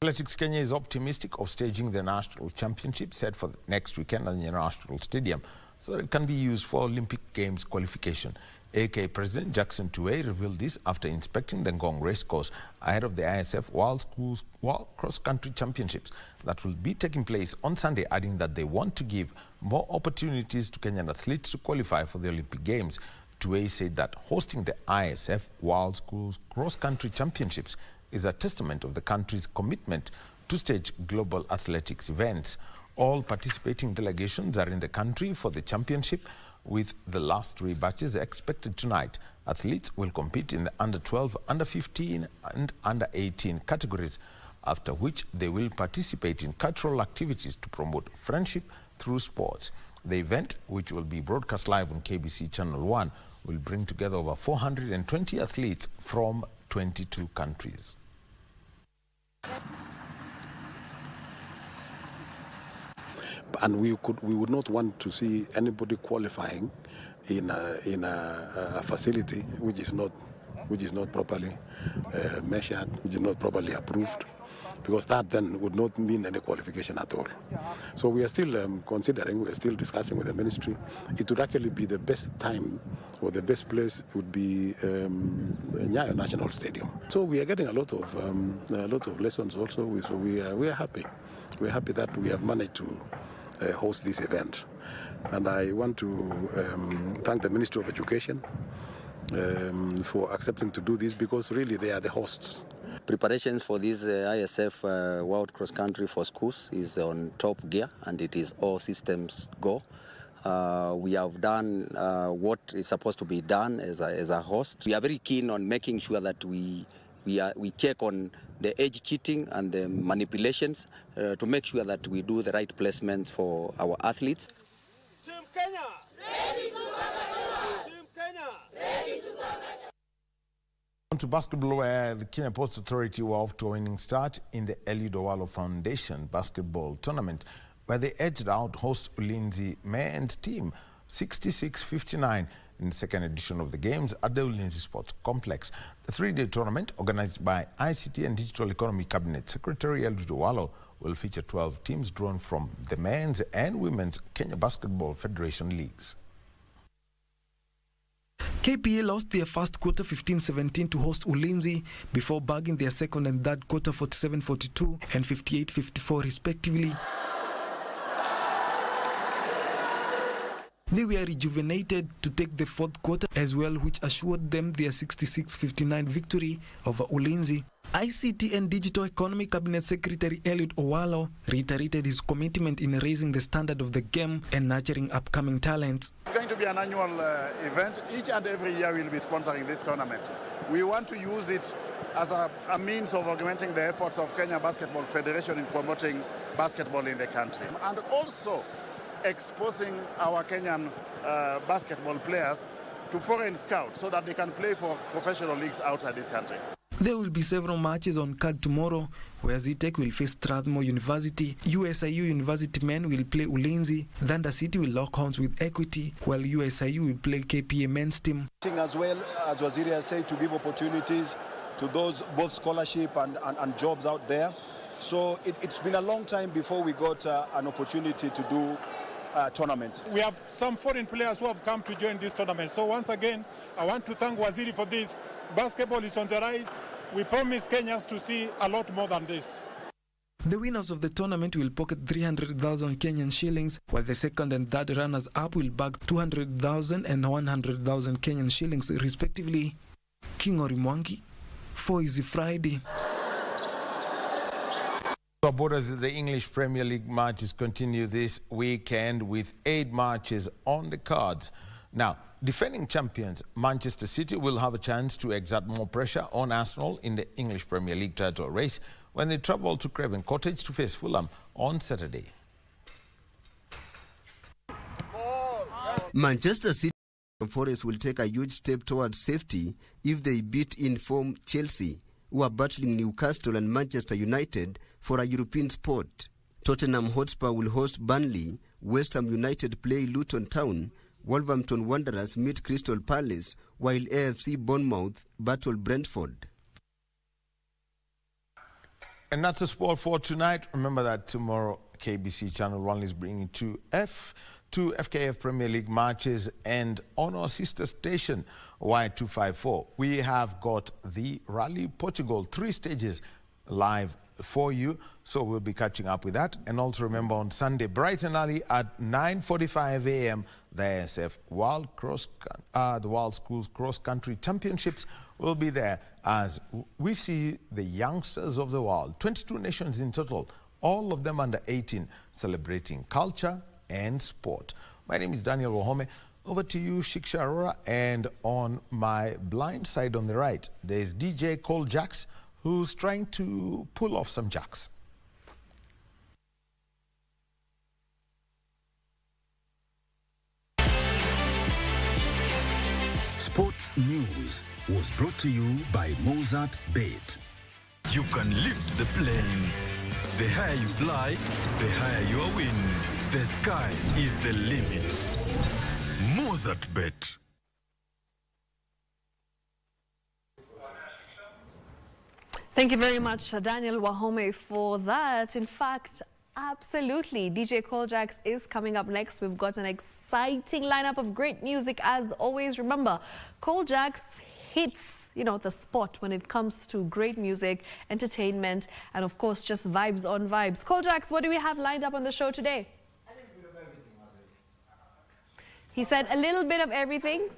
Athletics Kenya is optimistic of staging the national championship set for next weekend at the National Stadium, so that it can be used for Olympic Games qualification. AK President Jackson Tuwei revealed this after inspecting the Ngong Racecourse ahead of the ISF World Cross Country Championships that will be taking place on Sunday, adding that they want to give more opportunities to Kenyan athletes to qualify for the Olympic Games. Tuwei said that hosting the ISF World Cross Country Championships is a testament of the country's commitment to stage global athletics events. All participating delegations are in the country for the championship, with the last 3 batches expected tonight. Athletes will compete in the under-12, under-15 and under-18 categories, after which they will participate in cultural activities to promote friendship through sports. The event, which will be broadcast live on KBC Channel 1, will bring together over 420 athletes from 22 countries.
And we would not want to see anybody qualifying in a facility which is not
which is not properly measured, which is not properly approved, because that then would not mean any qualification at all. So we are still considering, we are still discussing with the ministry. It would actually be the best time or the best place would be Nyayo National Stadium. So we are getting a lot of lessons also. So we are happy. We are happy that we have managed to host this event. And I want to thank the Ministry of Education for accepting to do this, because really they are the hosts.
Preparations for this ISF World Cross Country for Schools is on top gear, and it is all systems go. We have done what is supposed to be done as a host. We are very keen on making sure that we check on the age cheating and the manipulations to make sure that we do the right placements for our athletes.
Team Kenya, ready to go. Team Kenya, ready to go.
On to basketball, where the Kenya Ports Authority were off to a winning start in the Eli Dowalo Foundation basketball tournament, where they edged out host Ulinzi men's team 66-59 in the second edition of the games at the Ulinzi Sports Complex. The three-day tournament, organized by ICT and Digital Economy Cabinet Secretary Eli Dowalo, will feature 12 teams drawn from the men's and women's Kenya Basketball Federation leagues.
KPA lost their first quarter 15-17 to host Ulinzi before bagging their second and third quarter 47-42 and 58-54 respectively. They were rejuvenated to take the fourth quarter as well, which assured them their 66-59 victory over Ulinzi. ICT and Digital Economy Cabinet Secretary Eliud Owalo reiterated his commitment in raising the standard of the game and nurturing upcoming talents.
It's going to be an annual event. Each and every year we'll be sponsoring this tournament. We want to use it as a means of augmenting the efforts of Kenya Basketball Federation in promoting basketball in the country, and also exposing our Kenyan basketball players to foreign scouts so that they can play for professional leagues outside this country.
There will be several matches on card tomorrow, where Zetech will face Strathmore University, USIU University men will play Ulinzi, Thunder City will lock horns with Equity, while USIU will play KPA men's team.
As well, as Waziri has said, to give opportunities to those, both scholarship and jobs out there. So it's been a long time before we got an opportunity to do tournaments.
We have some foreign players who have come to join this tournament. So once again, I want to thank Waziri for this. Basketball is on the rise. We promise Kenyans to see a lot more than this.
The winners of the tournament will pocket 300,000 Kenyan shillings, while the second and third runners-up will bag 200,000 and 100,000 Kenyan shillings, respectively. King Orimwangi, 4 Easy Friday.
Borders, the English Premier League matches continue this weekend with 8 matches on the cards. Now, defending champions Manchester City will have a chance to exert more pressure on Arsenal in the English Premier League title race when they travel to Craven Cottage to face Fulham on Saturday.
Manchester City Forest will take a huge step towards safety if they beat in form Chelsea, who are battling Newcastle and Manchester United for a European spot. Tottenham Hotspur will host Burnley, West Ham United play Luton Town, Wolverhampton Wanderers meet Crystal Palace, while AFC Bournemouth battle Brentford.
And that's the sport for tonight. Remember that tomorrow KBC Channel 1 is bringing two FKF Premier League matches, and on our sister station Y254 we have got the Rally Portugal 3 stages live for you, so we'll be catching up with that. And also remember, on Sunday bright and early at 9:45 a.m. the ASF the World Schools Cross Country Championships will be there as we see the youngsters of the world, 22 nations in total, all of them under 18, celebrating culture and sport. My name is Daniel Wahome. Over to you, Shiksha Arora, and on my blind side on the right, there's DJ Cole Jacks, who's trying to pull off some jacks.
Sports News was brought to you by Mozart Bet.
You can lift the plane. The higher you fly, the higher your win. The sky is the limit. Mozart Bet.
Thank you very much, Daniel Wahome, for that. In fact, absolutely, DJ Koljax is coming up next. We've got an exciting lineup of great music as always. Remember, Koljax hits the spot when it comes to great music, entertainment, and of course, just vibes on vibes. Koljax, what do we have lined up on the show today? He said a little bit of everything.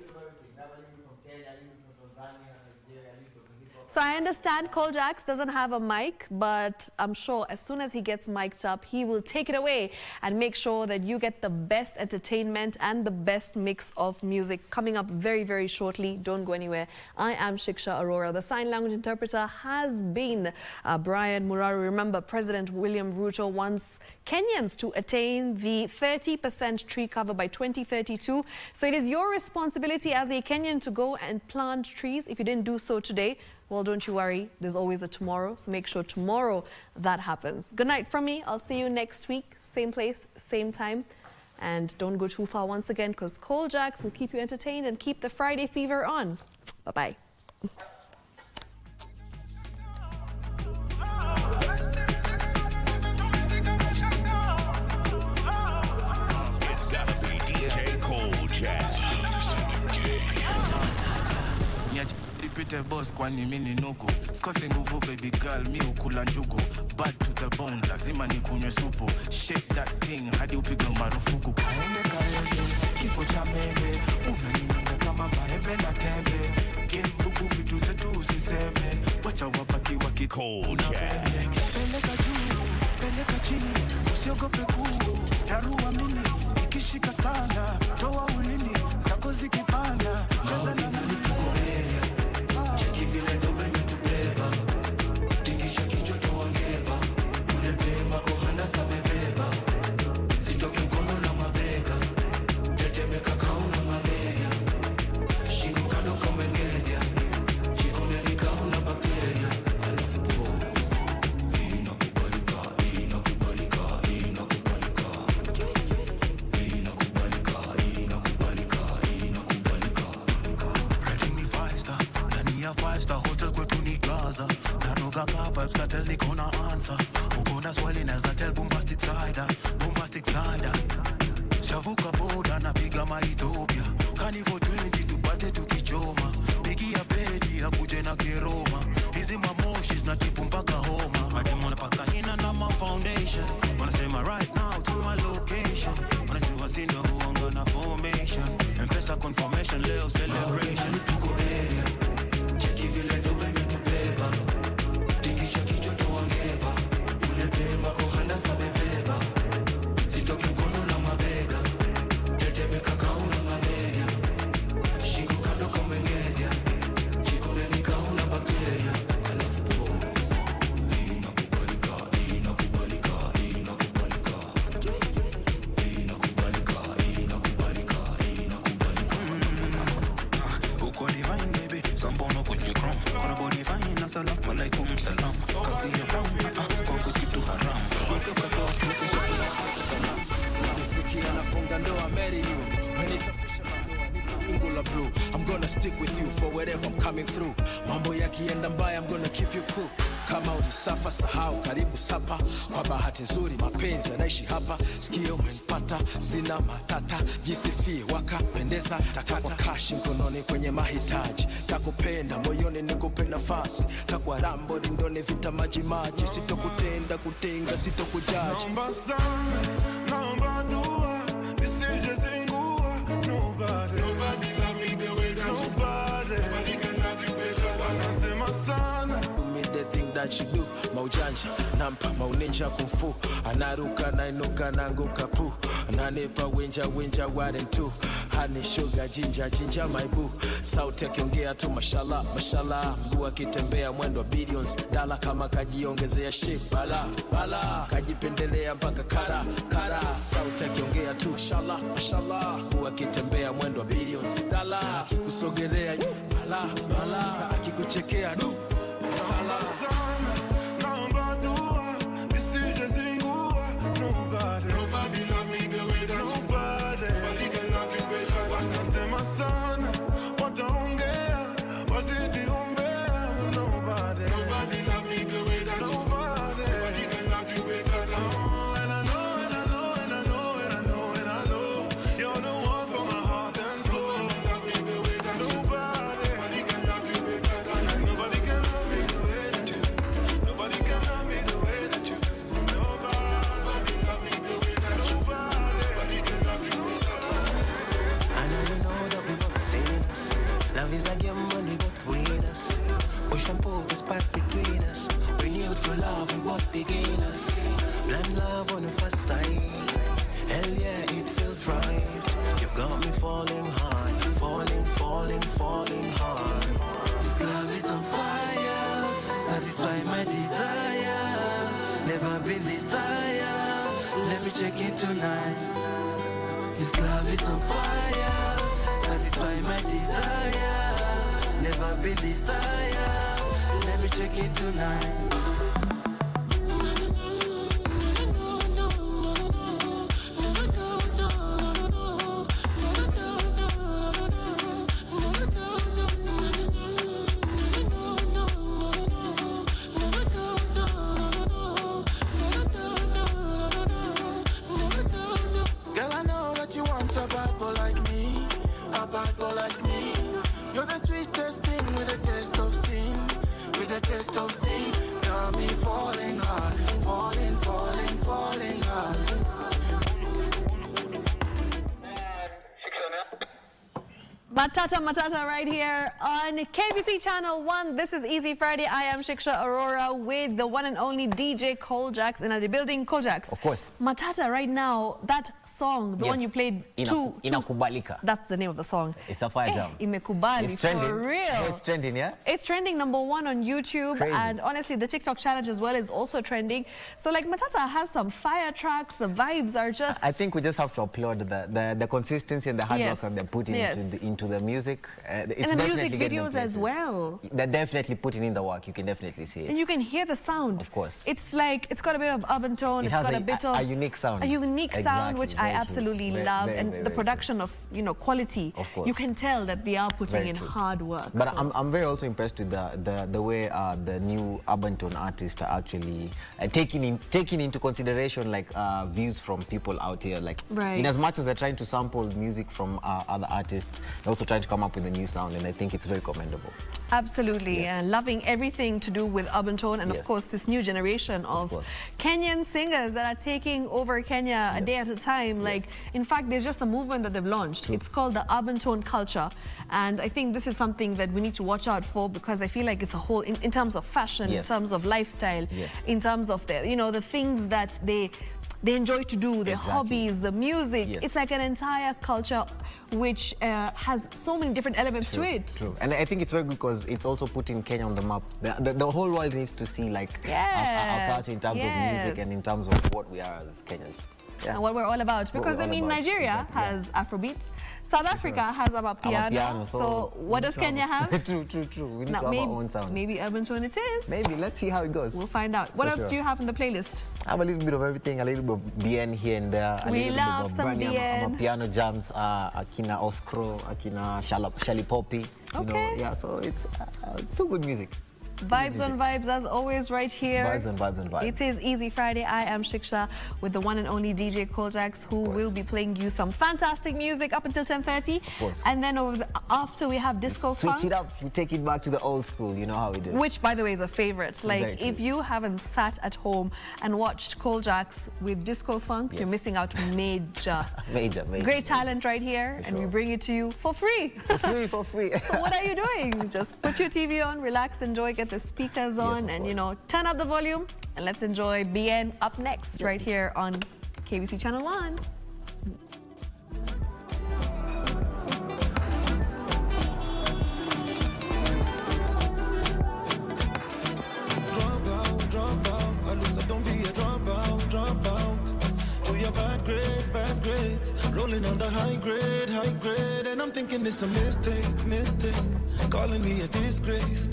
So I understand Koljax doesn't have a mic, but I'm sure as soon as he gets mic'd up, he will take it away and make sure that you get the best entertainment and the best mix of music coming up very, very shortly. Don't go anywhere. I am Shiksha Arora. The sign language interpreter has been Brian Muraru. Remember, President William Ruto wants Kenyans to attain the 30% tree cover by 2032. So it is your responsibility as a Kenyan to go and plant trees. If you didn't do so today, well, don't you worry. There's always a tomorrow. So make sure tomorrow that happens. Good night from me. I'll see you next week. Same place, same time. And don't go too far once again, because Koljax will keep you entertained and keep the Friday fever on. Bye-bye.
Nipite boss kwani mimi nuku Sikose nguvu baby girl mi ukula njugu Bad to the bone lazima nikunywe supu Shake that thing hadi upige marufuku Kaende kaende kifo cha mende Unaninyonga kama maembe na tembe Game buku vitu zetu usiseme Wacha wabaki Koljax Peleka juu, peleka chini Usiogope kuu, darua mimi Ikishika sana, toa ulimi Zako zikipanda, cheza na nani Shavuka boda na piga ma Ethiopia Kani for 20 tupate tukichoma Pigi ya pedi ya kuje na kiroma Hizi mamoshis na tipu mpaka homa Mademona paka hina na ma foundation Wanasema right now to my location Wanasema sindo huonga na formation Mpesa confirmation leo celebration Tuko area Cheki vile dobe metubeba Tiki cha kicho tuangeba Ule bema kohanda sabebeba Sitoki mkono na mabega Tetemeka kauna malaria Shingo kando kamengenya Jikone ni kauna bakteria Alafu pose Inakubalika, inakubalika, inakubalika Inakubalika, inakubalika, inakubalika Uko divine baby, sambono kwenye chrome Kuna body fine na salam, alaikum salam Kasi ya brown, kwangu kitu haram Wake up a dog, make a shot salam I marry you. When it's official, I blue. I'm gonna stick with you for wherever I'm coming through. Mambo yakienda mbaya, I'm gonna keep you cool. Kama ulisafa sahau karibu sapa. Kwa bahati nzuri mapenzi yanaishi hapa. Sikio umenipata, sina matata. Jisifie wakapendeza, takwa kashi mkononi kwenye mahitaji. Takupenda moyoni nikupe nafasi. Takwa rambo rindoni vita maji maji. Sitokutenda kutenga, sitokujaji.
Naomba sana, naomba dua. Nobody love me the way that nobody can love you better. Wanasema sana.
Do me the thing that she do. Maujanja, nampa, mauninja kumfu. Anaruka, nainuka, nanguka pu. Nanepa, winja, warren tu. Honey, sugar, ginger, my boo. Sauti akiongea tu mashallah, mguu akitembea mwendo billions. Dala kama kajiongezea shape, bala. Kajipendelea mpaka kara. Sauti akiongea tu mashallah, mguu akitembea mwendo billions. Dala, akikusogelea bala. Sasa akikuchekea du.
Sala sana, naomba dua. Nisije zingua. Nobody love me the way that nobody can love you better. Wanasema sana, wataongea, wazidi umbea. Nobody love me
check it tonight. This love is on fire. Satisfy my desire. Never be desire. Let me check it tonight.
Girl, I know that you want a bad boy like me, a bad boy like me. You're the sweetest thing with a taste of sin, with a taste of sin. Got me falling hard, falling, falling, falling hard.
Matata right here on KBC Channel 1. This is Easy Friday. I am Shiksha Aurora with the one and only DJ Koljax in the building. Koljax.
Of course.
Matata right now, that song, the one you played,
Inakubalika.
That's the name of the song.
It's a fire jam.
Imekubali,
It's trending.
for real.
It's trending, yeah?
It's trending #1 on YouTube.
Crazy.
And honestly, the TikTok challenge as well is also trending. So like Matata has some fire tracks. The vibes are just...
I think we just have to applaud the consistency and the hard work that they're putting into the music. It's
and the music
getting
videos as well.
They're definitely putting in the work. You can definitely see it.
And you can hear the sound.
Of course.
It's like, it's got a bit of urban tone.
It
It's
has
got a bit of...
a unique sound.
A unique sound,
Exactly,
which I
very true.
absolutely
Very,
love.
very,
And
very,
the
very
production of, quality.
Of course.
You can tell that they are putting
Very
in
true.
hard work.
But
so.
I'm very also impressed with the way the new urban tone artists are actually taking into consideration like views from people out here. Like
Right.
in as much as they're trying to sample music from other artists, they're also trying to come up with a new sound, and I think it's very commendable.
Absolutely.
Yes.
And loving everything to do with urban tone. And of
Yes.
course, this new generation of Kenyan singers that are taking over Kenya a day at a time. Like, in fact, there's just a movement that they've launched. It's called the urban tone culture. And I think this is something that we need to watch out for, because I feel like it's a whole, in terms of fashion,
Yes.
in terms of lifestyle,
Yes.
in terms of the things that they enjoy to do, their
Exactly.
hobbies, the music.
Yes.
It's like an entire culture which has so many different elements to it.
True. And I think it's very good because it's also putting Kenya on the map. The whole world needs to see like our culture in terms of music and in terms of what we are as Kenyans. Yeah.
And what we're all about. Because, I mean, Nigeria has Afrobeat. South Africa has Amapiano. So what does Kenya have?
True. We need to have our own sound.
Maybe urban tone it is.
Maybe. Let's see how it goes.
We'll find out. What
For
else
sure.
do you have in the playlist?
I have a little bit of everything, a little bit of BN here and there.
We love some
brand new
BN.
Amapiano jams, Akina Oskro, Akina Shalipopi.
Okay.
Yeah, so it's feel good music.
Vibes on vibes, as always, right here.
Vibes on vibes on vibes.
It is Easy Friday. I am Shiksha with the one and only DJ Koljax, who will be playing you some fantastic music up until 10:30.
course.
And then after we have disco funk.
Switch it up. You take it back to the old school. You know how we do it.
Which, by the way, is a favorite.
Very
Like,
true.
if you haven't sat at home and watched Koljax with disco funk, you're missing out major.
Major.
Great talent right here, and we bring it to you for free.
For free.
So what are you doing? Just put your TV on, relax, enjoy, get the speakers on, and turn up the volume, and let's enjoy BN up next right here on KBC Channel 1.
Drop out. Alusa, don't be a drop out. Do your bad grades. Rolling on the high grade. And I'm thinking it's a mistake. Calling me a disgrace.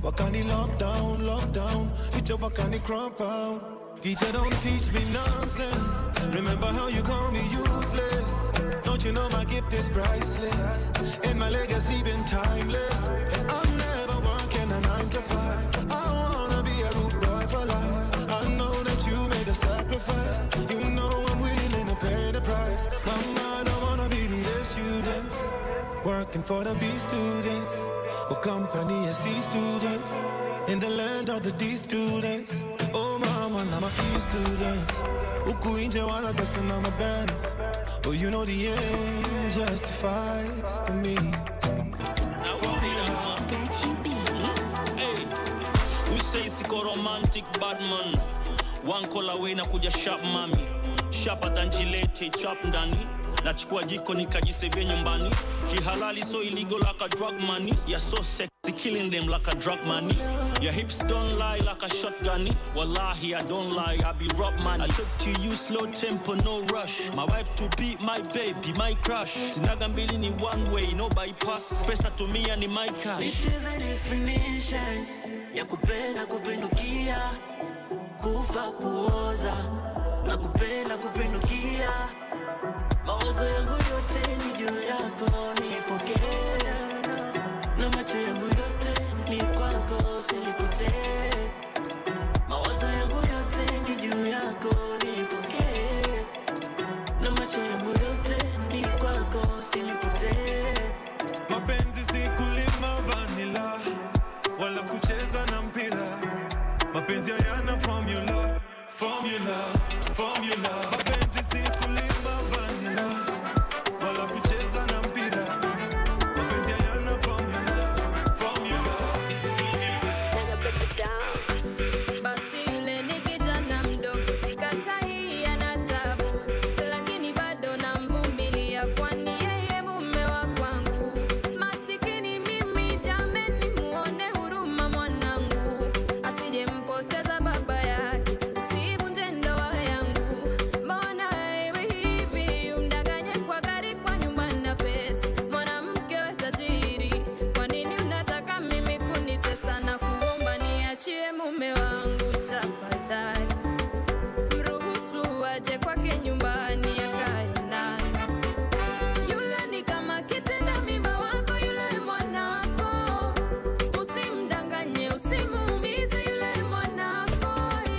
Wakani lockdown. With your wakani crop out. Teacher, don't teach me nonsense. Remember how you call me useless. Don't you know my gift is priceless? And my legacy been timeless. And I'm never working a 9 to 5. I wanna be a good boy for life. I know that you made a sacrifice. You know I'm willing to pay the price. Mama, I don't wanna be the student. Working for the B students. For company as C students. In the land of the D students. Oh mama, I'm a E students. Uku inje wana pesa na mabands. Oh, you know the end justifies the means.
Hey, we say siko romantic bad man. One call away na kuja sharp mami. Sharper than Gillette, chop ndani. nachukua jiko nikajisevia nyumbani kihalali, so illegal like a drug money. You're so sexy, killing them like a drug money. Your hips don't lie like a shotgun. Wallahi, I don't lie, I be rob money. I took to you slow tempo, no rush. My wife to be my baby, my crush. Sinaga mbili ni one way, no bypass. Pesa to me and my cash.
This is a definition ya kupenda kupendukia, kufa kuoza na kupenda kupendukia. Mawazo yangu yote ni juu yako, nipokee. Na macho yangu yote ni kwako, usinipotee. Mawazo yangu yote ni juu yako, nipokee. Na macho yangu yote ni kwako, usinipotee.
Mapenzi si kulima vanilla, wala kucheza na mpira. Mapenzi hayana formula, formula, formula. Mapenzi si kulima vanilla, wala kucheza na mpira. Mapenzi hayana formula, formula, formula.
Basi yule ni kijana mdogo, sikatai ana tabu, lakini bado namvumilia, kwani yeye mume wa kwangu. Masikini mimi jameni, muone huruma mwanangu, asije mpoteza baba yake, usivunje ndoa yangu. Mbona wewe hivi umdanganye kwa gari, kwa nyumba na pesa, mwanamke wa tajiri? Kwa nini unataka mimi kunitesa na kuomba niachie mume wangu? Tafadhali mruhusu aje kwake nyumbani akae nasi. Yule ni kama kitenda mimba wako, yule mwanako. Usimdanganye, usimuumize yule mwanako.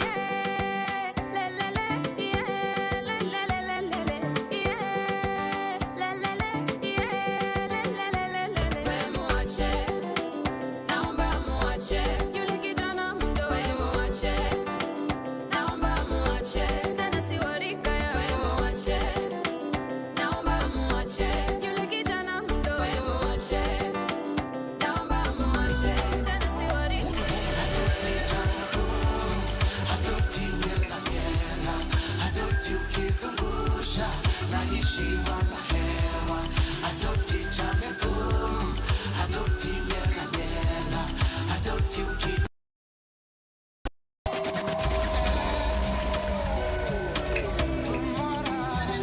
Yeah, lelele, yeah, lelelelele, yeah, lelele, yeah, lelelelele. We muache, naomba muache yule kijana mdogo. We muache, naomba muache, tena si warika ya. We muache, naomba muache yule kijana mdogo. We muache, naomba muache, tena si warika.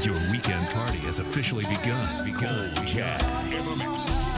Your weekend party has officially begun. Jazz.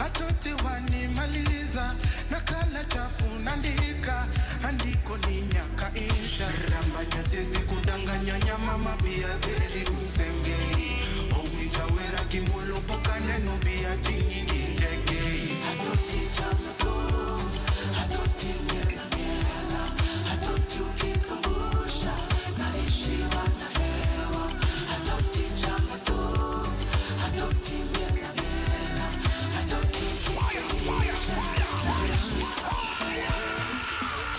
Atoti wanimaliza nakala chafu nandika andiko ni nyaka insha rambanya sisi kudanganya nyama mabia teri usengei omijawera kimolo poka neno bia tingi ndegei atoti chamako atoti miela atoti ukizungusha naishi wana hewa atoti chamako atoti miela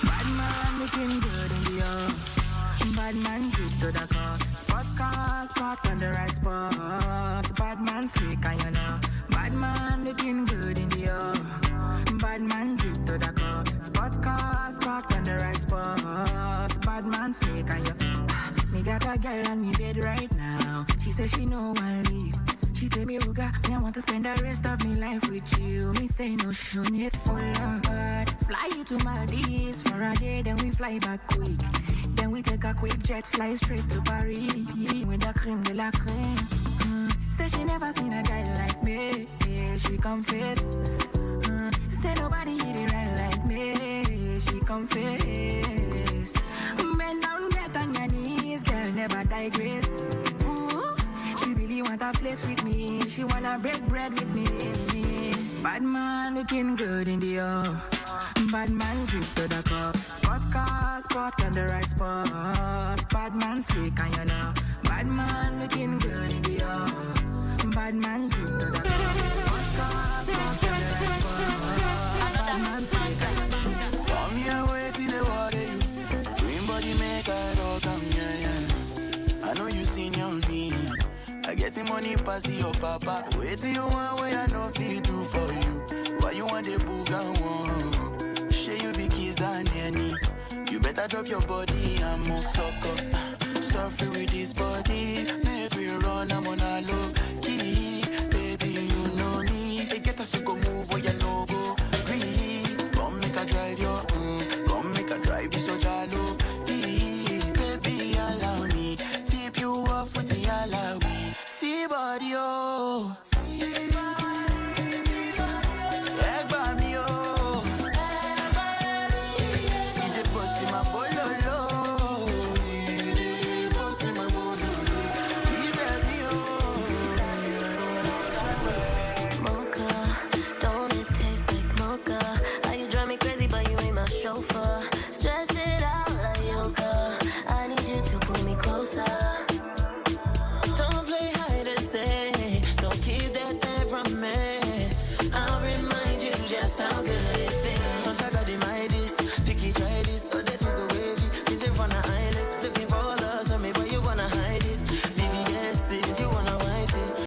bad man looking good in the air. Bad man drip to the car. Spot cars parked on the right spot. Bad man slick and you know. Bad man looking good in the air. Bad man drip to the car. Spot cars parked on the right spot. Bad man slick and you. Me got a girl on me bed right now. She says she no one leave. She tell me, Ruga, me I want to spend the rest of my life with you. Me say no shun, yes, oh Lord. Fly you to Maldives for a day, then we fly back quick. Then we take a quick jet, fly straight to Paris with the creme de la creme. Say she never seen a guy like me. She confess. Say nobody hit it right like me. She confess. Bend down, get on your knees, girl, never digress. Ooh, she really want to flex with me. She wanna break bread with me. Bad man looking good in the air. Bad man drip to the cup. Spot car, spot on the right spot. Bad man slick and you know. Bad man looking good in the air. Bad man drip to the cup. Spot car, spot on the right spot. Bad man slick and you know.
Come here, wait till the water you. Green body make a rock, come here. I know you seen your me. I get the money pass your papa. Wait till you want what I know feel do for you. Why you want the booga one? Share you be kiss than any. You better drop your body and move sucker. Suffer with this body. Make we run, I'm on a low.